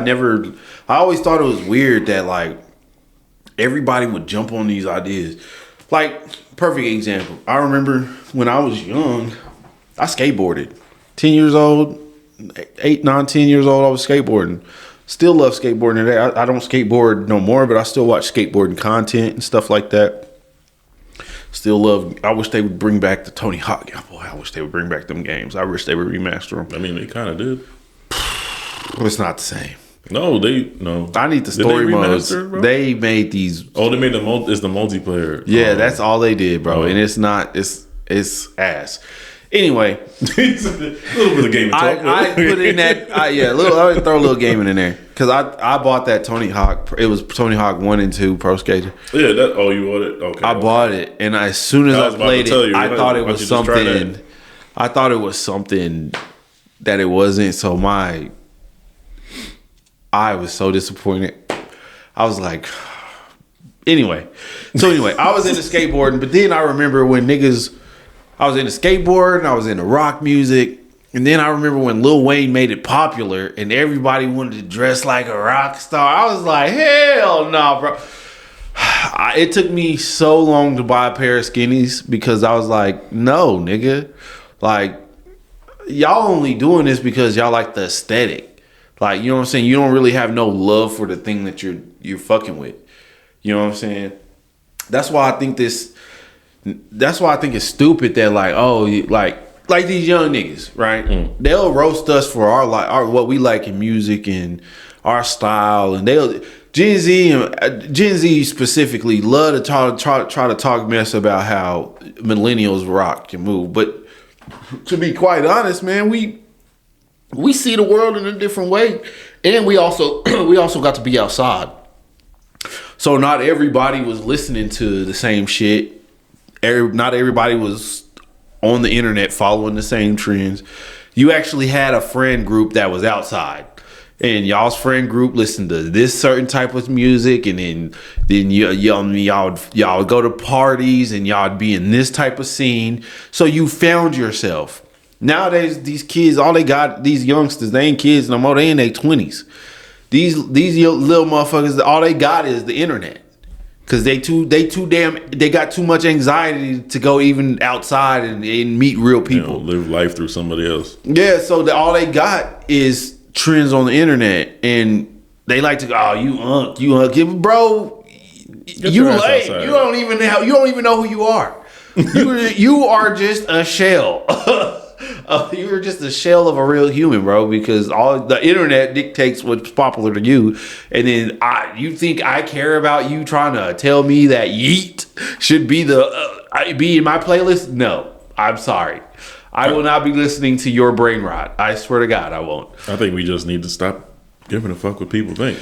always thought it was weird that, like, everybody would jump on these ideas. Like, perfect example. I remember when I was young, I skateboarded. 10 years old, 8, 9, 10 years old, I was skateboarding. Still love skateboarding today. I don't skateboard no more, but I still watch skateboarding content and stuff like that. Still love. I wish they would bring back the Tony Hawk. Boy, I wish they would bring back them games. I wish they would remaster them. I mean, they kind of did. It's not the same. No. I need the story modes. They made these. Oh, they made it's the multiplayer. Yeah, that's all they did, bro. And it's not. It's ass. Anyway, a little bit of gaming talk. I put in that. I would throw a little gaming in there because I bought that Tony Hawk. It was Tony Hawk 1 and 2 Pro Skater. Yeah, you bought it? Okay. I bought it, and as soon as I played it, I thought it was something. I thought it was something that it wasn't. So I was so disappointed. I was like, anyway, I was into skateboarding, but then I remember when I was into skateboarding, I was into rock music, and then I remember when Lil Wayne made it popular and everybody wanted to dress like a rock star. I was like, hell no, bro. It took me so long to buy a pair of skinnies because I was like, no, nigga. Like, y'all only doing this because y'all like the aesthetic. Like, you know what I'm saying? You don't really have no love for the thing that you're fucking with. You know what I'm saying? That's why I think it's stupid that like these young niggas, right? They'll roast us for our what we like in music and our style, and Gen Z specifically love to try to talk mess about how millennials rock and move. But to be quite honest, man, we see the world in a different way, and we also got to be outside. So not everybody was listening to the same shit. Not everybody was on the internet following the same trends. You actually had a friend group that was outside, and y'all's friend group listened to this certain type of music, and then y'all go to parties, and y'all be in this type of scene. So you found yourself. Nowadays, these kids, all they got, these youngsters, they ain't kids no more. They in their 20s. These little motherfuckers, all they got is the internet. Cause they got too much anxiety to go even outside and meet real people. Live life through somebody else. Yeah, so all they got is trends on the internet, and they like to go, oh, you unk, bro. You late. You don't even know who you are. You are just a shell. You were just a shell of a real human, bro, because all the internet dictates what's popular to you. And then you think I care about you trying to tell me that Yeet should be be in my playlist? No, I'm sorry. I will not be listening to your brain rot. I swear to God, I won't. I think we just need to stop giving a fuck what people think.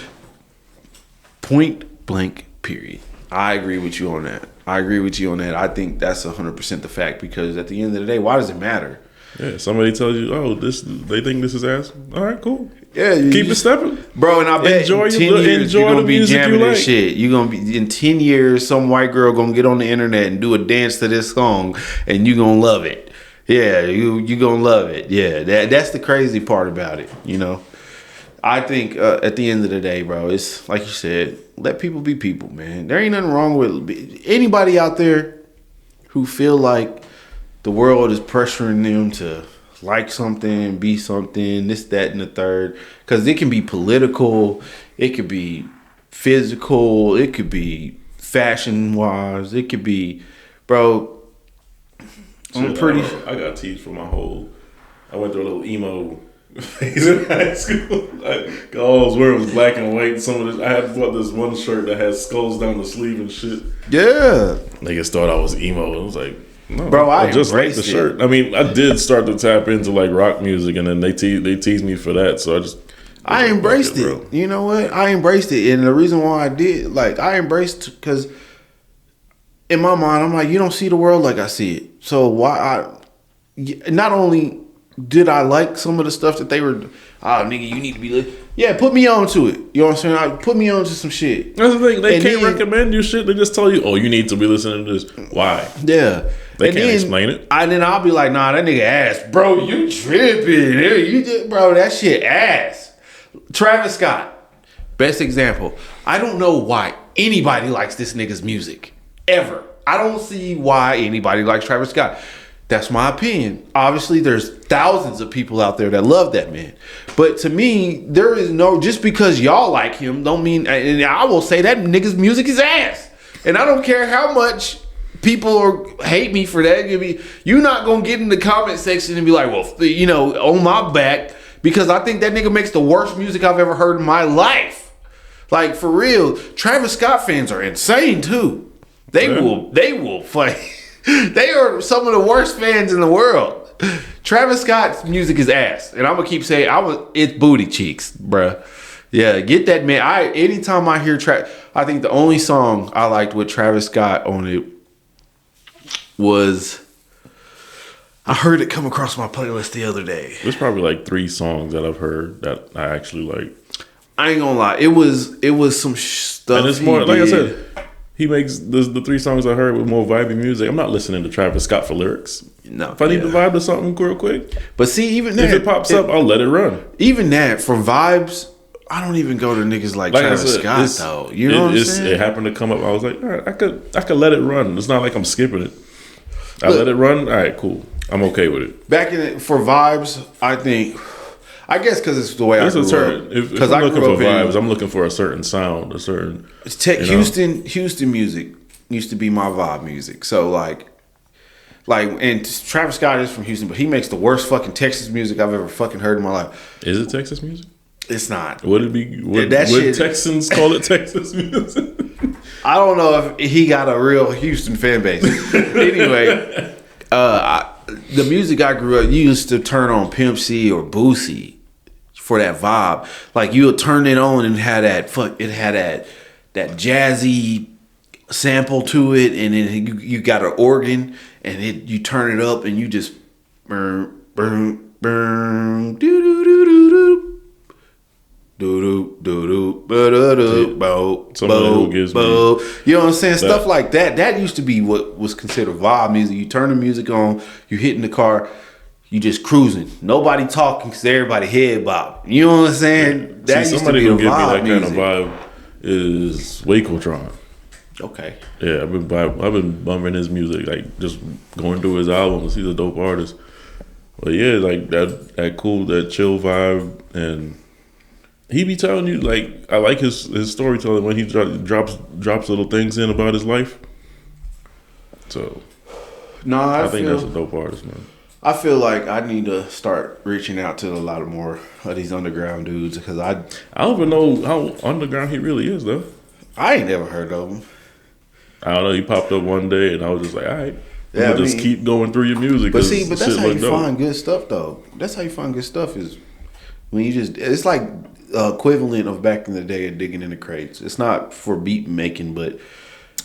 Point blank, period. I agree with you on that. I think that's 100% the fact, because at the end of the day, why does it matter? Yeah, somebody tells you, oh, they think this is ass. All right, cool. Yeah, keep it stepping, bro. And I bet enjoy 10 years you're gonna be jamming this shit. You're gonna be in 10 years. Some white girl gonna get on the internet and do a dance to this song, and you gonna love it. Yeah, you gonna love it. Yeah, that's the crazy part about it. You know, I think at the end of the day, bro, it's like you said, let people be people, man. There ain't nothing wrong with anybody out there who feel like the world is pressuring them to like something, be something, this, that, and the third. Because it can be political, it could be physical, it could be fashion-wise, it could be, bro. I got teased for my whole. I went through a little emo phase in high school. All I was wearing was black and white. I had bought this one shirt that had skulls down the sleeve and shit. Yeah, niggas thought I was emo. I was like, no, bro, I just like the shirt. I mean, I did start to tap into like rock music, and then they teased me for that. So I embraced it. Bro. You know what? I embraced it, and the reason why I did, I embraced, because in my mind, I'm like, you don't see the world like I see it. So not only did I like some of the stuff that they were, nigga, you need to be put me on to it. You know what I'm saying? Put me on to some shit. That's the thing. They can't recommend you shit. They just tell you, oh, you need to be listening to this. Why? Yeah. They can't explain it. Then I'll be like, nah, that nigga ass. Bro, you tripping. Bro, that shit ass. Travis Scott. Best example. I don't know why anybody likes this nigga's music. Ever. I don't see why anybody likes Travis Scott. That's my opinion. Obviously, there's thousands of people out there that love that man. But to me, there is no, just because y'all like him don't mean, and I will say that nigga's music is ass. And I don't care how much people hate me for that. You're not going to get in the comment section and be like, well, on my back, because I think that nigga makes the worst music I've ever heard in my life. Like, for real, Travis Scott fans are insane too. They will fight. They are some of the worst fans in the world. Travis Scott's music is ass, and I'm gonna keep saying it's booty cheeks, bruh. Yeah, get that man. Anytime I hear I think the only song I liked with Travis Scott on it was I heard it come across my playlist the other day. There's probably like 3 songs that I've heard that I actually like. I ain't gonna lie, it was some stuff. And it's more like I said, he makes the 3 songs I heard with more vibey music. I'm not listening to Travis Scott for lyrics. No, if I need to vibe to something real quick, but see, even that, if it pops up, I'll let it run. Even that for vibes. I don't even go to niggas like Travis Scott though. You know what I'm saying? It happened to come up. I was like, all right, I could let it run. It's not like I'm skipping it. I let it run. All right, cool. I'm okay with it. For vibes, I guess because it's the way I grew up. If I'm looking for vibes, I'm looking for a certain sound, a certain. Houston music used to be my vibe music. So like, and Travis Scott is from Houston, but he makes the worst fucking Texas music I've ever fucking heard in my life. Is it Texas music? It's not. Would it be? Would Texans call it Texas music? I don't know if he got a real Houston fan base. Anyway, the music I grew up, you used to turn on Pimp C or Boosie for that vibe. Like you'll turn it on and had that that jazzy sample to it, and then you got an organ, and you turn it up, and you just burn, doo doo doo doo doo. Do do do bo bo gives bo. You know what I'm saying? Stuff like that. That used to be what was considered vibe music. You turn the music on, you hit in the car, you just cruising. Nobody talking because everybody head bop. You know what I'm saying? That used to be the vibe. Somebody who give me that kind of vibe is Wakotron. Okay. Yeah, I've been bumping his music, like just going through his albums. He's a dope artist. But yeah, like that cool, that chill vibe, and he be telling you, like, I like his storytelling when he drops little things in about his life. So, no, I think that's a dope artist, man. I feel like I need to start reaching out to a lot more of these underground dudes because I don't even know how underground he really is, though. I ain't never heard of him. I don't know. He popped up one day, and I was just like, all right. Yeah, just keep going through your music. But that's how you find good stuff, though. That's how you find good stuff is when you it's like equivalent of back in the day of digging in the crates. It's not for beat making, but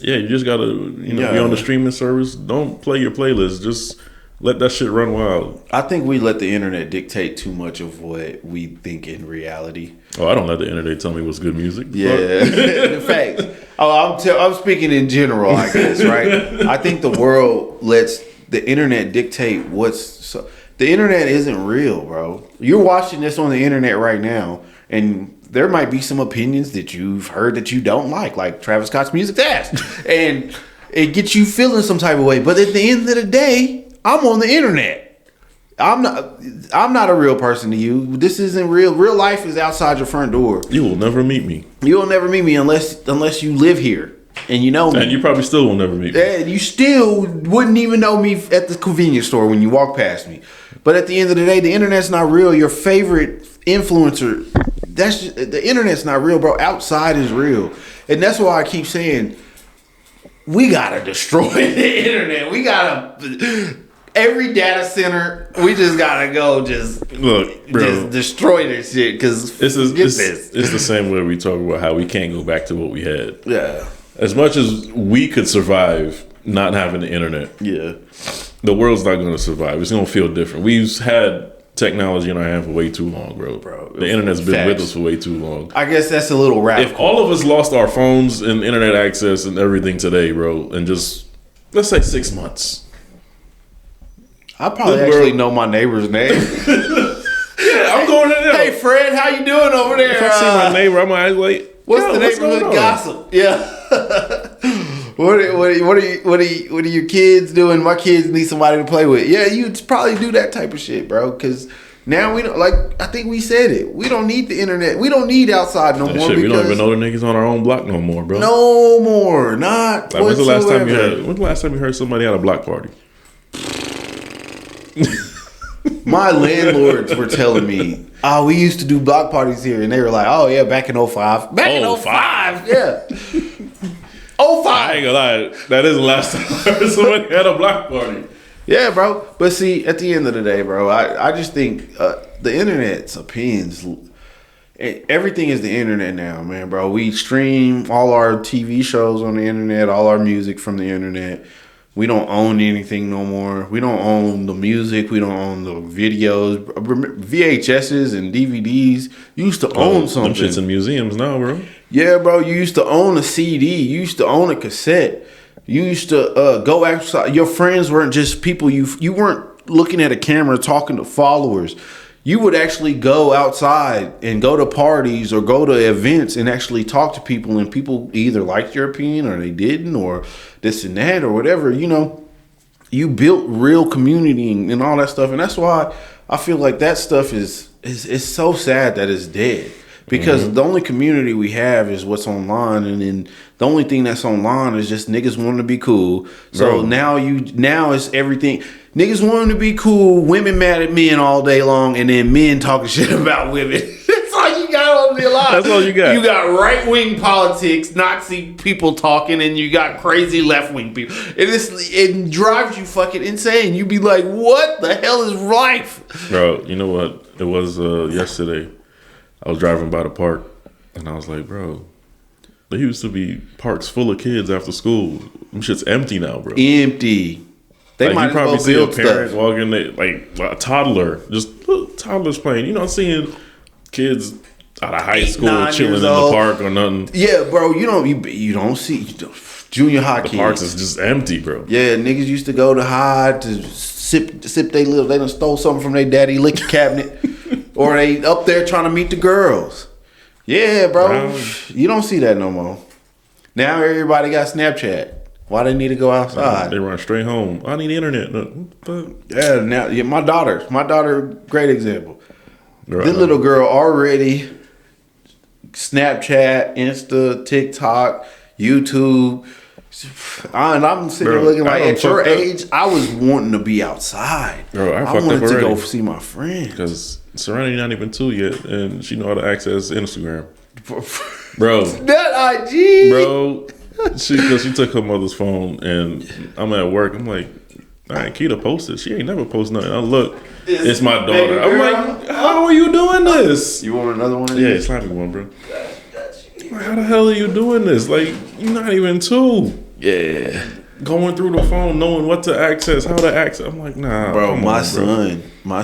yeah, you just gotta be on the streaming service. Don't play your playlist. Just let that shit run wild. I think we let the internet dictate too much of what we think in reality. Oh, I don't let the internet tell me what's good music. Yeah, in fact, I'm speaking in general, I guess. Right? I think the world lets the internet dictate the internet isn't real, bro. You're watching this on the internet right now, and there might be some opinions that you've heard that you don't like Travis Scott's music's ass, and it gets you feeling some type of way. But at the end of the day, I'm on the internet. I'm not a real person to you. This isn't real. Real life is outside your front door. You will never meet me. You will never meet me unless you live here and you know me. And you probably still will never meet me. And you still wouldn't even know me at the convenience store when you walk past me. But at the end of the day, the internet's not real. Your favorite influencer, the internet's not real, bro. Outside is real. And that's why I keep saying we gotta destroy the internet. We gotta every data center, we just gotta go just destroy this shit because it's the same way we talk about how we can't go back to what we had. Yeah. As much as we could survive not having the internet, the world's not going to survive. It's going to feel different. We've had technology in our hand for way too long, bro. The internet's been with us for way too long. I guess that's a little radical. If all of us lost our phones and internet access and everything today, bro, and just let's say 6 months, I probably actually know my neighbor's name. Yeah, I'm going in there. Hey, Fred, how you doing over there? If I see my neighbor, I'm like, what's the neighborhood gossip? Yeah. What are your kids doing? My kids need somebody to play with. Yeah, you probably do that type of shit, bro. Because now we don't I think we said it. We don't need the internet. We don't need outside no more. Shit, we don't even know the niggas on our own block no more, bro. No more. Not. Like, when's the last time you heard somebody at a block party? My landlords were telling me, we used to do block parties here. And they were like, oh, yeah, back in 05. Back in 05, yeah. 05. I ain't gonna lie. That is the last time I heard somebody had a block party. Yeah, bro. But see, at the end of the day, bro, I just think the internet's opinions. Everything is the internet now, man, bro. We stream all our TV shows on the internet, all our music from the internet. We don't own anything no more. We don't own the music. We don't own the videos. VHSs and DVDs. You used to own something. Them shit's in museums now, bro. Yeah, bro. You used to own a CD. You used to own a cassette. You used to go outside. Your friends weren't just people. You weren't looking at a camera talking to followers. You would actually go outside and go to parties or go to events and actually talk to people, and people either liked your opinion or they didn't, or this and that or whatever. You know, you built real community and all that stuff, and that's why I feel like that stuff is so sad that it's dead. Because the only community we have is what's online, and then the only thing that's online is just niggas wanting to be cool. So now it's everything. Niggas wanting to be cool, women mad at men all day long, and then men talking shit about women. That's all you got on the line. That's all you got. You got right wing politics, Nazi people talking, and you got crazy left wing people. It drives you fucking insane. You be like, what the hell is life? Bro, you know what? It was yesterday. I was driving by the park, and I was like, bro, there used to be parks full of kids after school. Them shit's empty now, bro. Empty. They Like, might you probably as see well a build parent stuff. walking there, like a toddler, just little toddlers playing. You know, seeing kids out of high school 9 chilling years in the old. park or nothing. Yeah, bro. You don't see junior high The kids. parks is just empty, bro. Yeah, niggas used to go to hide to sip they little. They done stole something from their daddy liquor cabinet, or they up there trying to meet the girls. Yeah, bro. You don't see that no more. Now everybody got Snapchat. Why they need to go outside? They run straight home. I need internet. Yeah, now my daughter, great example. Girl, This little girl already Snapchat, Insta, TikTok, YouTube. And I'm sitting there Bro, looking like, I done at your fucked up. age, I was wanting to be outside. Bro, I I fucked wanted up to go already. see my friends. Because Serenity not even 2 yet, and she know how to access Instagram. Bro, That IG. bro, cause she took her mother's phone, and I'm at work. I'm like, alright, Keita posted. She ain't never posted nothing. I look, it's my daughter. baby I'm girl. like, how are you doing this? You want another one of Yeah, these? slap me one, bro. Like, how the hell are you doing this? Like, you're not even 2. Yeah. Going through the phone, knowing what to access, how to access. I'm like, nah, Bro, come my on,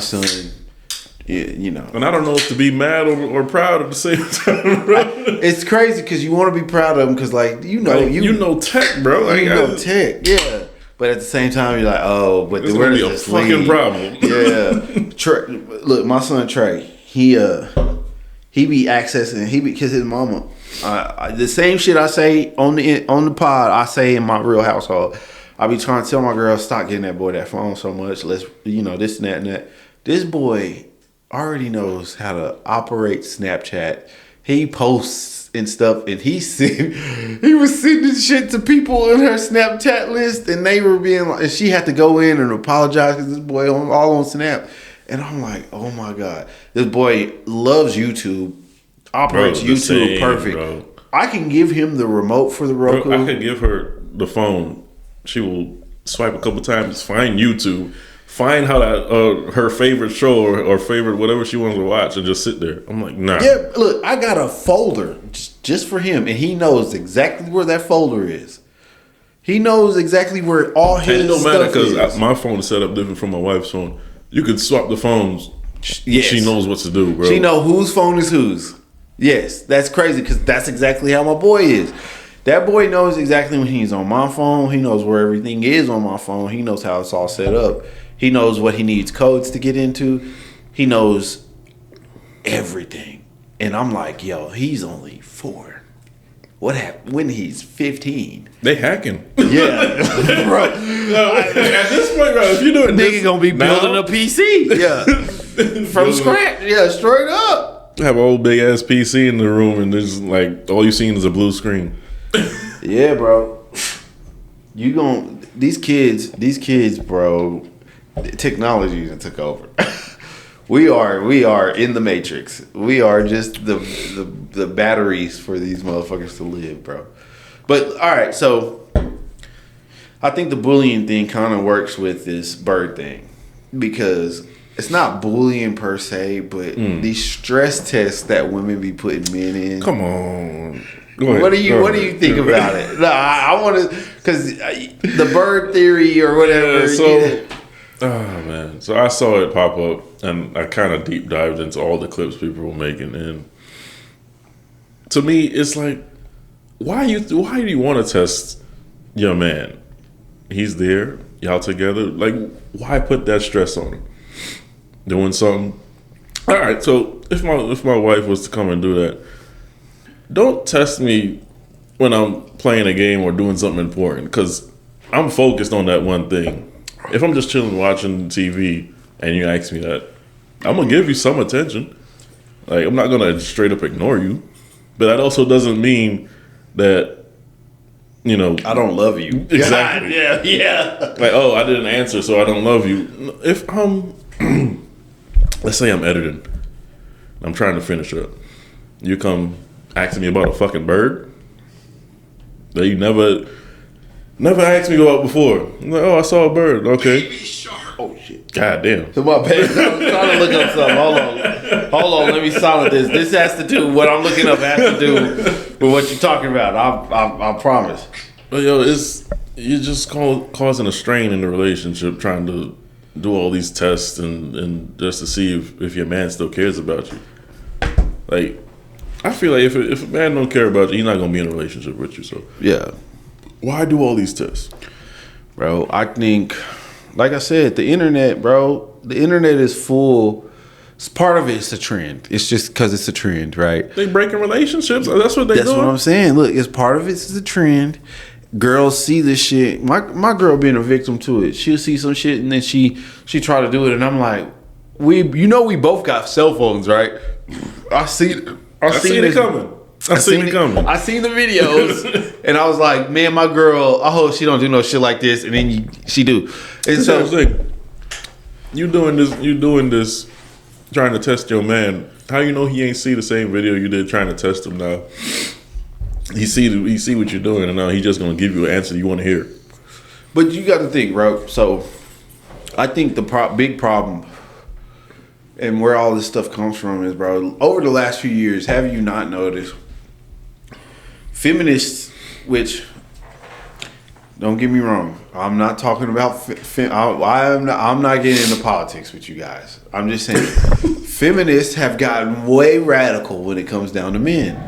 son, yeah, you know. And I don't know if to be mad or proud at the same time, bro. It's crazy because you want to be proud of him because, like, you know, Like, you know tech, bro. Like, you know tech, yeah. But at the same time, you're like, oh, but it's where gonna does be a this fucking lead? problem. Yeah. Trey, look, my son Trey, he be accessing, because his mama, the same shit I say on the pod, I say in my real household. I be trying to tell my girl, stop getting that boy that phone so much. Let's, this and that and that. This boy already knows how to operate Snapchat. He posts and stuff, and he was sending shit to people in her Snapchat list, and they were being like, and she had to go in and apologize because this boy all on Snap. And I'm like, oh my God, this boy loves YouTube, operates Bro, the YouTube same, perfect. bro. I can give him the remote for the Roku. Bro, I could give her the phone. She will swipe a couple times, find YouTube, find how that her favorite show or favorite whatever she wants to watch, and just sit there. I'm like, nah. Yeah, look, I got a folder just for him, and he knows exactly where that folder is. He knows exactly where all his And it don't matter stuff is. because my phone is set up different from my wife's phone. You can swap the phones. Yes. She knows what to do, bro. She know whose phone is whose. Yes, that's crazy because that's exactly how my boy is. That boy knows exactly when he's on my phone. He knows where everything is on my phone. He knows how it's all set up. He knows what he needs codes to get into. He knows everything. And I'm like, yo, he's only 4. What happened when he's 15? They hacking. Yeah, bro. At this point, bro, if you're doing Nigga this gonna be now, building a PC. Yeah, from scratch. Yeah, straight up. have an old big ass PC in the room, and there's like all you seen is a blue screen. Yeah, bro. You gon' these kids, bro. Technology that took over. We are in the matrix. We are just the batteries for these motherfuckers to live, bro. But all right, so I think the bullying thing kind of works with this bird thing because it's not bullying per se, but these stress tests that women be putting men in. Come on. What do you think about it? No, I want to because the bird theory or whatever. Oh man! So I saw it pop up, and I kind of deep dived into all the clips people were making, and to me, it's like, why do you want to test your man? He's there, y'all together. Like, why put that stress on him? Doing something. All right. So if my wife was to come and do that, don't test me when I'm playing a game or doing something important because I'm focused on that one thing. If I'm just chilling watching TV and you ask me that, I'm gonna give you some attention. Like, I'm not gonna straight up ignore you, but that also doesn't mean that, you know, I don't love you. Exactly. God, yeah. Like, oh, I didn't answer, so I don't love you. If I'm, let's say I'm editing, I'm trying to finish up. You come asking me about a fucking bird that you never asked me about before. I'm like, oh, I saw a bird. Okay. Oh shit. God damn. So my bad. I'm trying to look up something. Hold on. Let me silence this. This has to do what I'm looking up has to do with what you're talking about. I promise. But yo, you're just causing a strain in the relationship, trying to do all these tests and just to see if your man still cares about you. Like, I feel like if a man don't care about you, he's not gonna be in a relationship with you. So Yeah. why do all these tests? Bro, I think, like I said, the internet, bro, the internet is full. Part of it's a trend. It's just because it's a trend, right? They breaking relationships. That's what they That's doing. what I'm saying. Look, it's part of it's a trend. Girls see this shit. My girl being a victim to it. She'll see some shit and then she try to do it, and I'm like, we both got cell phones, right? I seen it coming. I seen it coming. I seen the videos, and I was like, man, my girl, I hope she don't do no shit like this, and then she do. And So it's like, you doing this, trying to test your man. How you know he ain't see the same video you did trying to test him now? He see what you're doing, and now he's just gonna give you an answer you want to hear. But you got to think, bro. So I think the big problem and where all this stuff comes from is, bro, over the last few years, have you not noticed feminists, which, don't get me wrong, I'm not talking about I'm not getting into politics with you guys. I'm just saying feminists have gotten way radical when it comes down to men.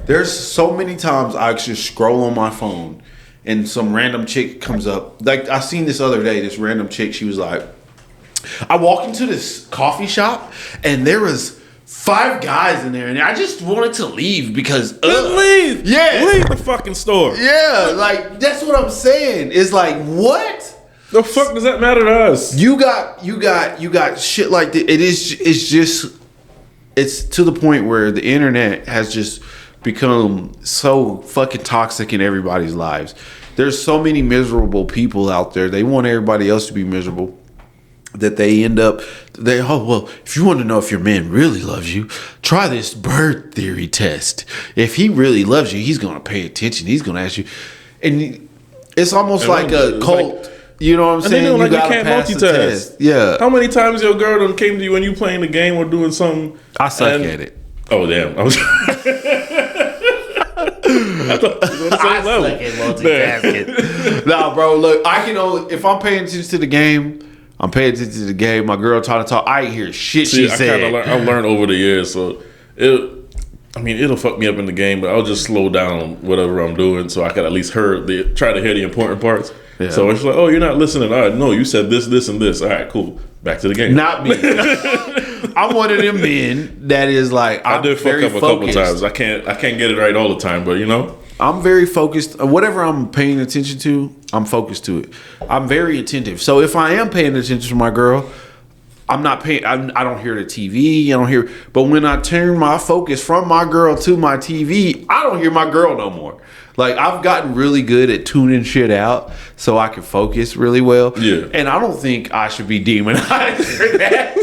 There's so many times I just scroll on my phone and some random chick comes up. Like, I seen this other day, this random chick, she was like, I walked into this coffee shop and there was 5 guys in there and I just wanted to leave because Leave. Yeah. Leave the fucking store. Yeah, like, that's what I'm saying. It's like, what? The fuck does that matter to us? You got shit like that. It's to the point where the internet has just become so fucking toxic in everybody's lives. There's so many miserable people out there. They want everybody else to be miserable that they end up, if you want to know if your man really loves you, try this bird theory test. If he really loves you, he's going to pay attention. He's going to ask you. And it's almost like a cult. Like, you know what I'm saying? You can't multitask. Yeah. How many times your girl done came to you when you playing the game or doing something? I suck at it. Oh, damn. I was... I suck at multitasking. Nah, bro, look, I can only, if I'm paying attention to the game, I'm paying attention to the game. My girl trying to talk, I ain't hear shit she said. I've learned over the years, so it'll fuck me up in the game, but I'll just slow down whatever I'm doing so I can at least try to hear the important parts. Yeah. So it's like, oh, you're not listening. All right, no, you said this, this, and this. All right, cool. Back to the game. Not me. I'm one of them men that is like, I did fuck up a couple times. I can't get it right all the time, but you know, I'm very focused. Whatever I'm paying attention to, I'm focused to it. I'm very attentive. So if I am paying attention to my girl, I'm not paying. I don't hear the TV. I don't hear. But when I turn my focus from my girl to my TV, I don't hear my girl no more. Like, I've gotten really good at tuning shit out so I can focus really well. Yeah. And I don't think I should be demonized for that.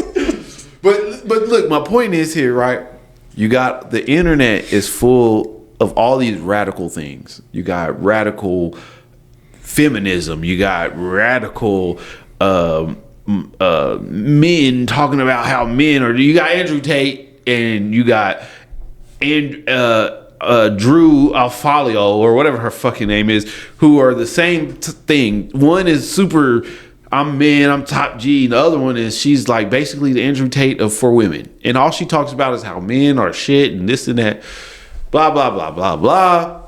But look, my point is here, right? You got, the internet is full of all these radical things. You got radical feminism. You got radical men talking about how men are. You got Andrew Tate and you got Drew Alfalio or whatever her fucking name is, who are the same thing. One is super, I'm men, I'm top G. And the other one is she's like basically the Andrew Tate for women. And all she talks about is how men are shit and this and that. Blah, blah, blah, blah, blah.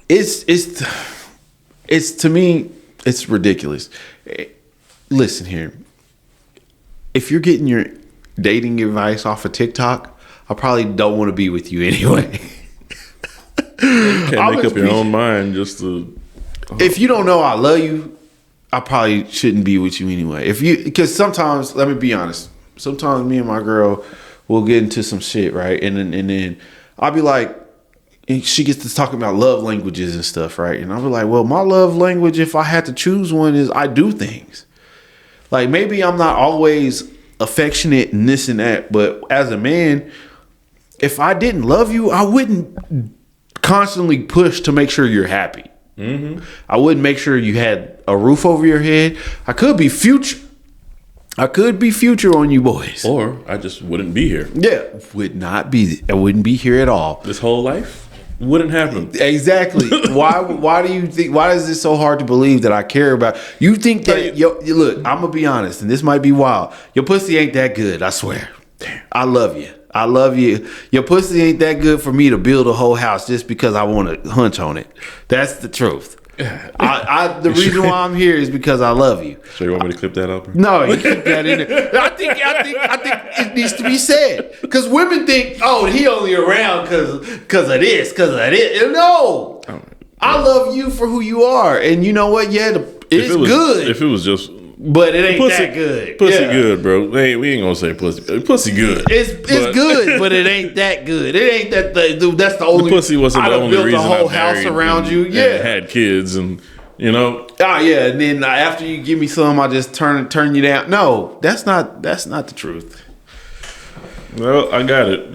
It's to me, it's ridiculous. Listen here. If you're getting your dating advice off of TikTok, I probably don't want to be with you anyway. You can't make up your own mind just to. If you don't know I love you, I probably shouldn't be with you anyway. Because sometimes, let me be honest, sometimes me and my girl will get into some shit, right? And then I'll be like, and she gets to talking about love languages and stuff, right? And I'll be like, well, my love language, if I had to choose one, is I do things. Like, maybe I'm not always affectionate and this and that, but as a man, if I didn't love you, I wouldn't constantly push to make sure you're happy. Mm-hmm. I wouldn't make sure you had a roof over your head. I could be future on you boys. Or I just wouldn't be here. Yeah, I wouldn't be here at all. This whole life wouldn't happen. Exactly. Why do you think? Why is it so hard to believe that I care about you? Think that look? I'm gonna be honest, and this might be wild. Your pussy ain't that good. I swear. I love you. I love you. Your pussy ain't that good for me to build a whole house just because I want to hunch on it. That's the truth. The reason why I'm here is because I love you. So you want me to clip that up? No, you keep that in there. I think it needs to be said because women think, oh, he only around because of this, because of this. No, I love you for who you are, and you know what? Yeah, it's good. If it was just. But it ain't that good. Pussy good, bro. Hey, we ain't gonna say pussy. Pussy good. It's good, but it ain't that good. It ain't that that's the only. The pussy wasn't the only reason built a whole house around you. Yeah, and had kids, and you know. Oh yeah, and then after you give me some, I just turn you down. No, that's not the truth. Well, I got it.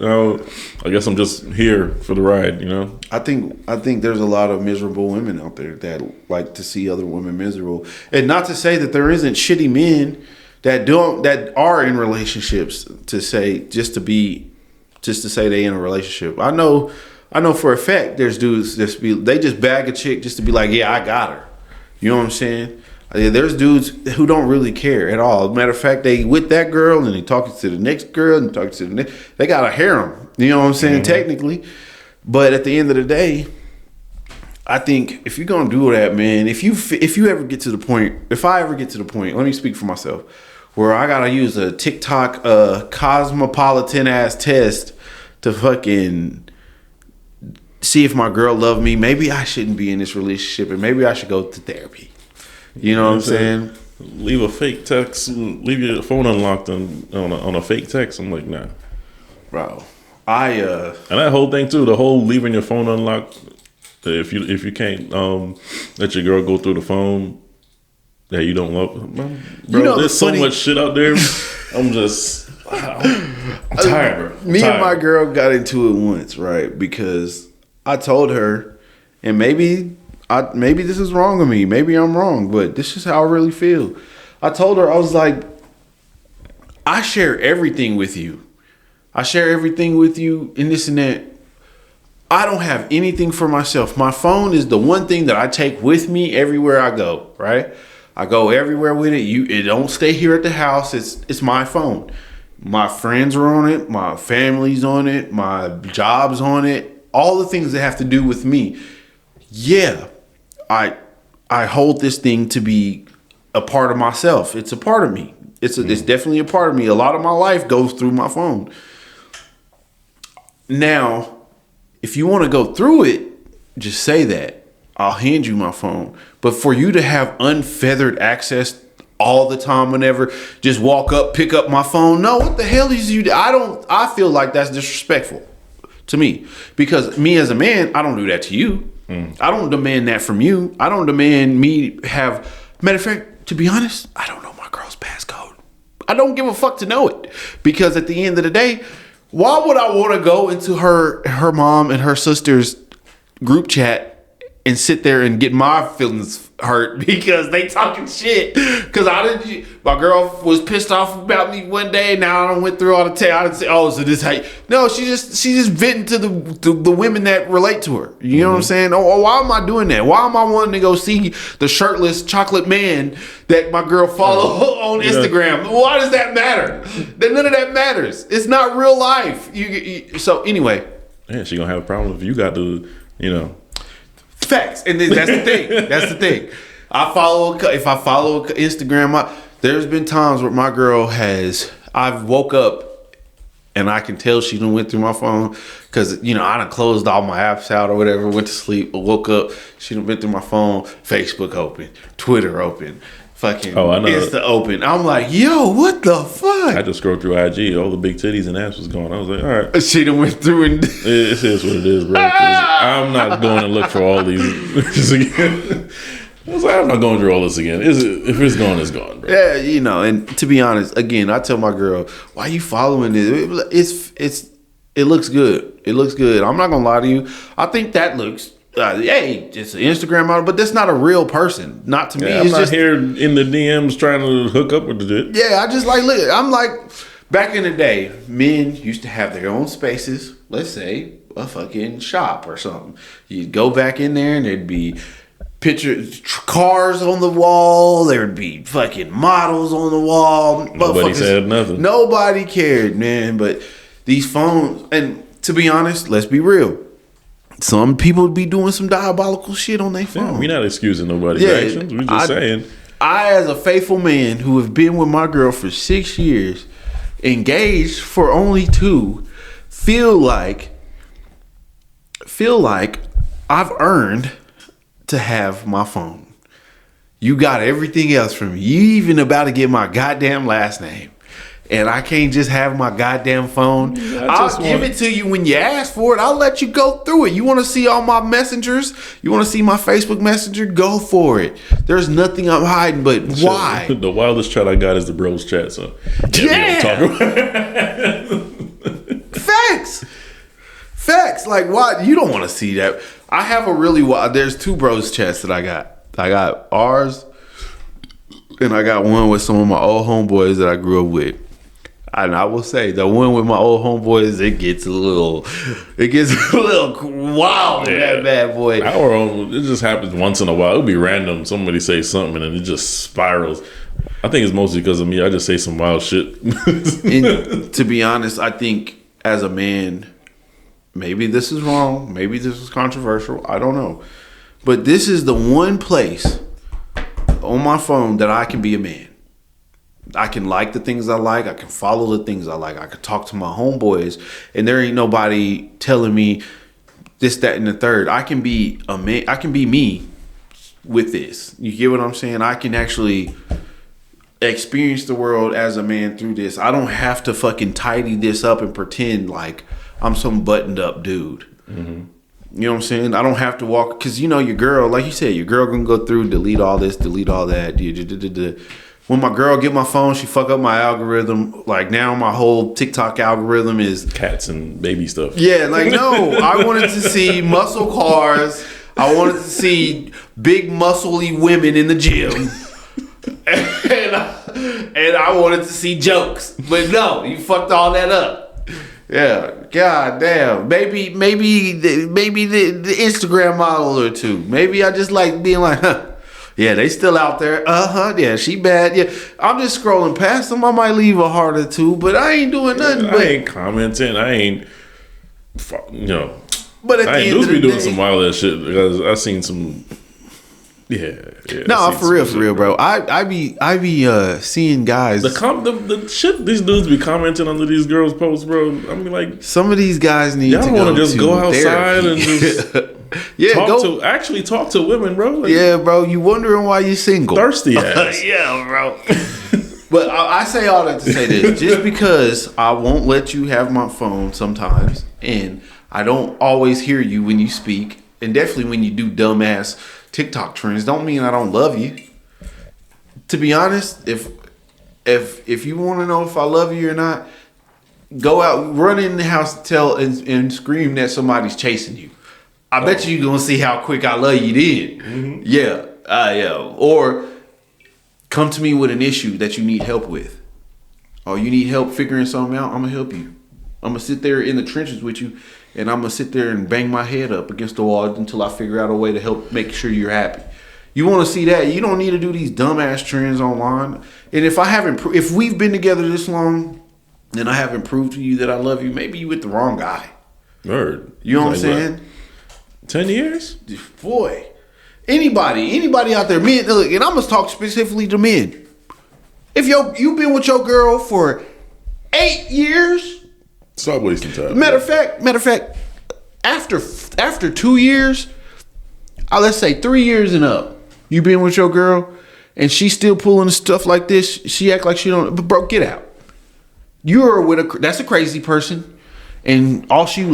I guess I'm just here for the ride, you know. I think there's a lot of miserable women out there that like to see other women miserable, and not to say that there isn't shitty men that are in relationships to say they in a relationship. I know for a fact there's dudes they just bag a chick just to be like, yeah, I got her. You know what I'm saying? There's dudes who don't really care at all. Matter of fact, they with that girl and they talking to the next girl and talking to the next. They got a harem. You know what I'm saying? Mm-hmm. Technically, but at the end of the day, I think if you're gonna do that, man, if you ever get to the point, if I ever get to the point, let me speak for myself, where I gotta use a TikTok cosmopolitan ass test to fucking see if my girl love me. Maybe I shouldn't be in this relationship, and maybe I should go to therapy. You know what I'm saying? Leave a fake text, leave your phone unlocked on a fake text. I'm like, nah, bro. And that whole thing too, the whole leaving your phone unlocked. If you can't let your girl go through the phone that you don't love, bro. You know, there's so much shit out there. I'm tired, bro. Me and my girl got into it once, right? Because I told her, and maybe this is wrong of me. Maybe I'm wrong, but this is how I really feel. I told her, I was like, I share everything with you. I share everything with you and this and that. I don't have anything for myself. My phone is the one thing that I take with me everywhere I go, right? I go everywhere with it. It don't stay here at the house. It's my phone. My friends are on it. My family's on it. My job's on it. All the things that have to do with me. Yeah. I hold this thing to be a part of myself. It's a part of me. It's definitely a part of me. A lot of my life goes through my phone. Now, if you want to go through it, just say that. I'll hand you my phone. But for you to have unfeathered access all the time, whenever, just walk up, pick up my phone. No, what the hell is you? I feel like that's disrespectful to me. Because me as a man, I don't do that to you. I don't demand that from you. I don't demand me have. Matter of fact, to be honest, I don't know my girl's passcode. I don't give a fuck to know it. Because at the end of the day, why would I want to go into her mom and her sister's group chat and sit there and get my feelings hurt because they talking shit. Because my girl was pissed off about me one day. Now I went through all the text. I didn't say, oh, so this how you. No, she just venting to the women that relate to her. You know what I'm saying? Oh, why am I doing that? Why am I wanting to go see the shirtless chocolate man that my girl follow on Instagram? Why does that matter? None of that matters. It's not real life. So anyway. Yeah, she gonna have a problem if you got to, Facts, and that's the thing. That's the thing. If I follow Instagram, there's been times where my girl I've woke up and I can tell she done went through my phone because I done closed all my apps out or whatever, went to sleep, woke up, she done went through my phone, Facebook open, Twitter open, fucking Insta open. I'm like, yo, what the fuck? I just scrolled through IG, all the big titties and ass was going. I was like, all right. She done went through and it is what it is, bro. I'm not going to look for all these again. I was like, I'm not going through all this again. If it's gone, it's gone, bro. Yeah, and to be honest, again, I tell my girl, why you following this? It looks good. It looks good. I'm not gonna lie to you. I think that looks. Hey, it's an Instagram model, but that's not a real person. Not to me. I'm not here in the DMs trying to hook up with the dude. Yeah, I just look. I'm like, back in the day, men used to have their own spaces. Let's say a fucking shop or something. You'd go back in there and there'd be pictures, cars on the wall. There'd be fucking models on the wall. Nobody said nothing. Nobody cared, man. But these phones, and to be honest, let's be real. Some people be doing some diabolical shit on their phone. Yeah, we're not excusing nobody's actions. We're just saying. I, as a faithful man who have been with my girl for 6 years, engaged for only 2, feel like I've earned to have my phone. You got everything else from me. You even about to get my goddamn last name. And I can't just have my goddamn phone. I'll give it to you when you ask for it. I'll let you go through it. You want to see all my messengers? You want to see my Facebook Messenger? Go for it. There's nothing I'm hiding, but why? The wildest chat I got is the bros chat. So Facts. Like, why? You don't want to see that. I have a really wild. There's 2 bros chats that I got. I got ours, and I got one with some of my old homeboys that I grew up with. And I will say, the one with my old homeboys, it gets a little wild in that bad boy. Our own, it just happens once in a while. It'll be random. Somebody say something and it just spirals. I think it's mostly because of me. I just say some wild shit. And to be honest, I think as a man, maybe this is wrong. Maybe this is controversial. I don't know. But this is the one place on my phone that I can be a man. I can like the things I like. I can follow the things I like. I can talk to my homeboys, and there ain't nobody telling me this, that, and the third. I can be a man. I can be me with this. You get what I'm saying? I can actually experience the world as a man through this. I don't have to fucking tidy this up and pretend like I'm some buttoned up dude. Mm-hmm. You know what I'm saying? I don't have to walk, because your girl, like you said, your girl gonna go through, delete all this, delete all that. When my girl get my phone, she fuck up my algorithm. Like, now my whole TikTok algorithm is cats and baby stuff. Yeah, like, no, I wanted to see muscle cars. I wanted to see big muscly women in the gym. and I wanted to see jokes. But no, you fucked all that up. Yeah, god damn. Maybe the Instagram model or 2. Maybe I just like being like, huh. Yeah, they still out there. Yeah, she bad. Yeah, I'm just scrolling past them. I might leave a heart or 2, but I ain't doing nothing. I ain't commenting. I ain't, But at the end of the day, doing some wild ass shit because I seen some. Yeah. No, for real, bro. I be seeing guys. The shit these dudes be commenting under these girls' posts, bro. I mean, like, some of these guys need to want to just go outside and just talk to women, bro. Like, yeah, bro. You wondering why you single? Thirsty ass. Yeah, bro. But I say all that to say this: just because I won't let you have my phone sometimes, and I don't always hear you when you speak, and definitely when you do dumbass TikTok trends, don't mean I don't love you. To be honest, if you want to know if I love you or not, go out, run in the house, and scream that somebody's chasing you. I bet you gonna see how quick I love you then. Mm-hmm. Yeah. Or come to me with an issue that you need help with. Oh, you need help figuring something out? I'm gonna help you. I'm gonna sit there in the trenches with you, and I'm gonna sit there and bang my head up against the wall until I figure out a way to help make sure you're happy. You want to see that? You don't need to do these dumbass trends online. And if we've been together this long, and I haven't proved to you that I love you, maybe you with the wrong guy. Word. You know what I'm saying? 10 years? Boy, anybody out there, men. Look, and I'm gonna talk specifically to men. If you've been with your girl for 8 years, stop wasting time. Matter of fact, after 2 years, let's say 3 years and up, you been with your girl, and she's still pulling stuff like this. She act like she don't. But bro, get out. You're with that's a crazy person, and all she,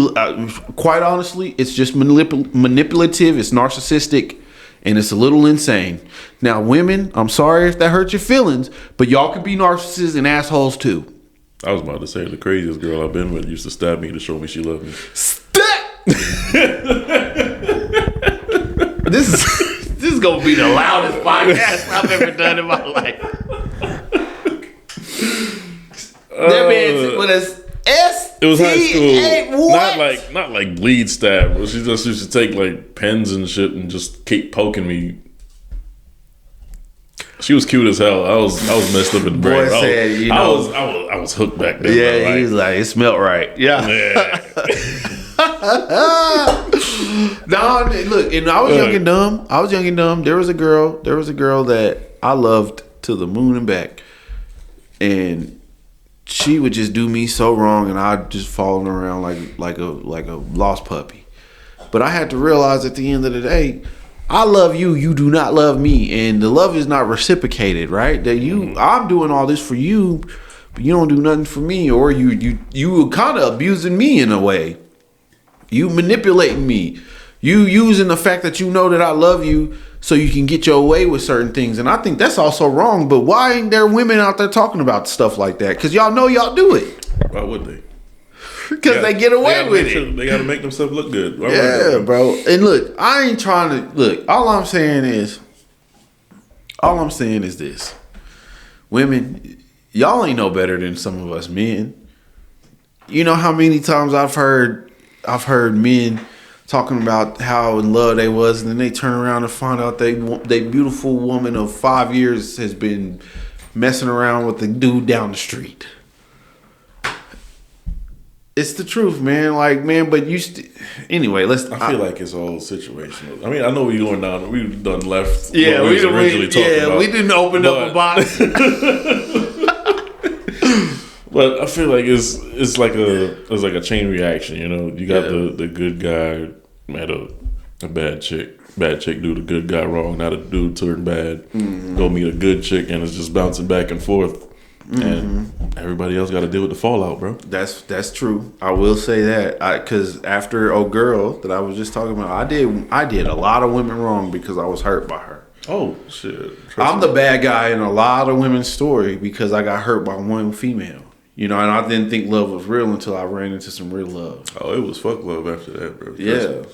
quite honestly, it's just manipulative. It's narcissistic. And it's a little insane. Now, women, I'm sorry if that hurt your feelings, but y'all could be narcissists and assholes too. I was about to say, the craziest girl I've been with used to stab me to show me she loved me. Stop! This is gonna be the loudest podcast I've ever done in my life. That man with a it was high school. What? Not like bleed stab. She just used to take like pens and shit and just keep poking me. She was cute as hell. I was messed up in the brain. Boy said, I was hooked back then. Yeah, he was like, it smelled right. Yeah. No, look, and I was young and dumb. There was a girl that I loved to the moon and back, and she would just do me so wrong, and I'd just falling around like a lost puppy. But I had to realize at the end of the day, I love you. You do not love me, and the love is not reciprocated, right? That I'm doing all this for you, but you don't do nothing for me, or you kind of abusing me in a way. You manipulating me. You using the fact that you know that I love you so you can get your way with certain things. And I think that's also wrong. But why ain't there women out there talking about stuff like that? Because y'all know y'all do it. Why would they? Because they get away with it. They got to make themselves look good. Yeah, bro. And look, I ain't trying to... Look, all I'm saying is this. Women, y'all ain't no better than some of us men. You know how many times I've heard men talking about how in love they was, and then they turn around and find out they beautiful woman of 5 years has been messing around with the dude down the street. It's the truth, man. Like, man, but you anyway. I feel like it's all situational. I mean, I know we've done left. Yeah, we didn't open up a box. But I feel like it's like a chain reaction, you know. You got the good guy met a bad chick do the good guy wrong, not a dude turn bad. Mm-hmm. Go meet a good chick, and it's just bouncing back and forth. Mm-hmm. And everybody else got to deal with the fallout, bro. That's true. I will say that because after old girl that I was just talking about, I did a lot of women wrong because I was hurt by her. Oh shit! I'm the bad guy in a lot of women's story because I got hurt by one female. You know, and I didn't think love was real until I ran into some real love. Oh, it was fuck love after that, bro. Yeah.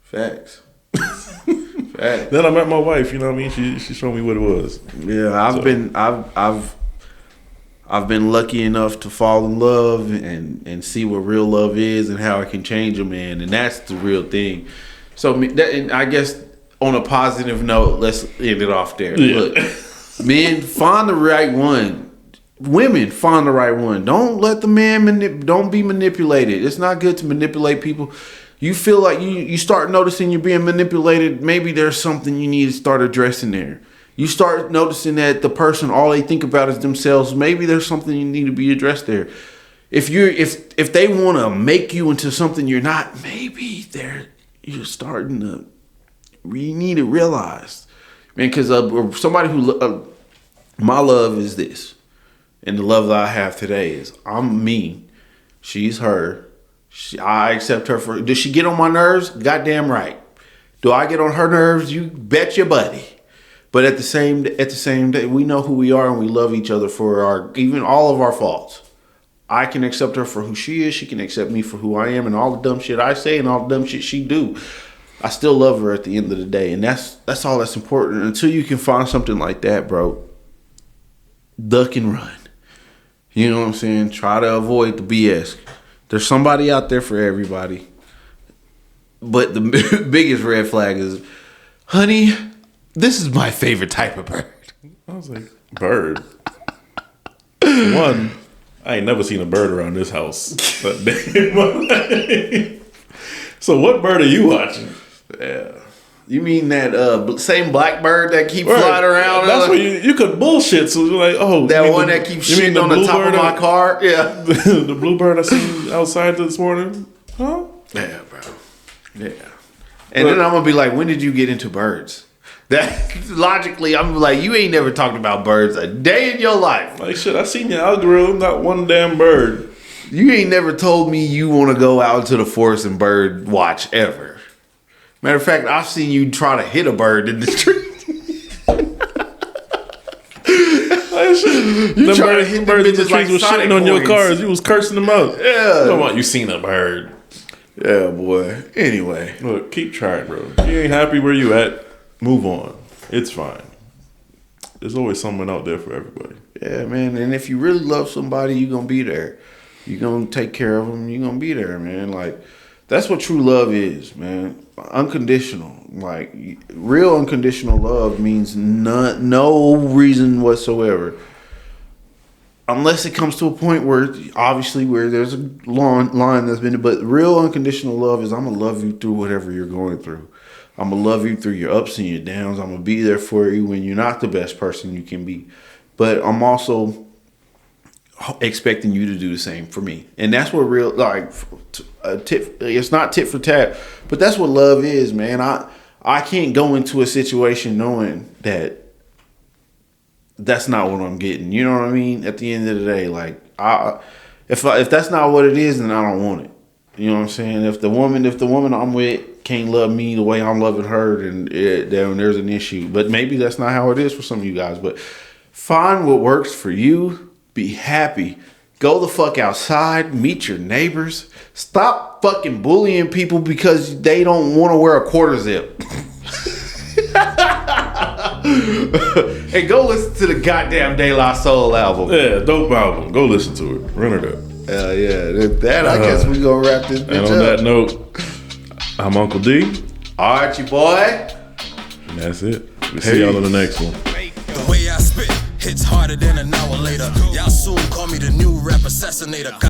Facts. Facts. Then I met my wife, you know what I mean? She showed me what it was. Yeah, I've been lucky enough to fall in love and see what real love is and how it can change a man, and that's the real thing. So and I guess on a positive note, let's end it off there. Yeah. Look, men, find the right one. Women, find the right one. Don't let the man don't be manipulated. It's not good to manipulate people. You feel like you start noticing you're being manipulated. Maybe there's something you need to start addressing there. You start noticing that the person, all they think about is themselves. Maybe there's something you need to be addressed there. If they want to make you into something you're not, maybe you're starting to. You need to realize, man, because somebody who my love is this. And the love that I have today is I'm me. She's her. I accept her for. Does she get on my nerves? Goddamn right. Do I get on her nerves? You bet your buddy. But at the same day, we know who we are and we love each other for even all of our faults. I can accept her for who she is. She can accept me for who I am, and all the dumb shit I say and all the dumb shit she do. I still love her at the end of the day, and that's all that's important. Until you can find something like that, bro, duck and run. You know what I'm saying? Try to avoid the BS. There's somebody out there for everybody. But the biggest red flag is, honey, this is my favorite type of bird. I was like, bird? One, I ain't never seen a bird around this house that day in my life. So what bird are you watching? Yeah. You mean that same blackbird that keep flying around? That's what you could bullshit. So you're like, oh, that one that keeps shitting on the top of my car? Yeah. The bluebird I seen outside this morning? Huh? Yeah, bro. Yeah. And then I'm going to be like, when did you get into birds? That logically, I'm like, you ain't never talked about birds a day in your life. Like, shit, I seen your algorithm, not one damn bird. You ain't never told me you want to go out into the forest and bird watch ever. Matter of fact, I've seen you try to hit a bird in the street. You try to hit birds in the trees like was Sonic shitting on your coins. cars. You was cursing them out. Yeah. Talking about you seen a bird. Yeah, boy. Anyway. Look, keep trying, bro. You ain't happy where you at, move on. It's fine. There's always someone out there for everybody. Yeah, man. And if you really love somebody, you're going to be there. You're going to take care of them. You're going to be there, man. Like, that's what true love is, man. Unconditional. Like, real unconditional love means no reason whatsoever. Unless it comes to a point where, obviously, where there's a line that's been, but real unconditional love is I'm going to love you through whatever you're going through. I'm going to love you through your ups and your downs. I'm going to be there for you when you're not the best person you can be. But I'm also expecting you to do the same for me. And that's what real, like, it's not tit for tat, but that's what love is, man. I can't go into a situation knowing that that's not what I'm getting. You know what I mean? At the end of the day, like, if that's not what it is, then I don't want it. You know what I'm saying? If the woman I'm with can't love me the way I'm loving her, then there's an issue. But maybe that's not how it is for some of you guys. But find what works for you. Be happy. Go the fuck outside. Meet your neighbors. Stop fucking bullying people because they don't want to wear a quarter zip. And go listen to the goddamn De La Soul album. Yeah, dope album. Go listen to it. Run it up. Yeah. That I guess we gonna wrap this bitch and on that note, I'm Uncle D. Archie boy. And that's it. We'll see y'all on the next one. The way I spit hits harder than an hour later. Y'all soon call me the new rap assassinator.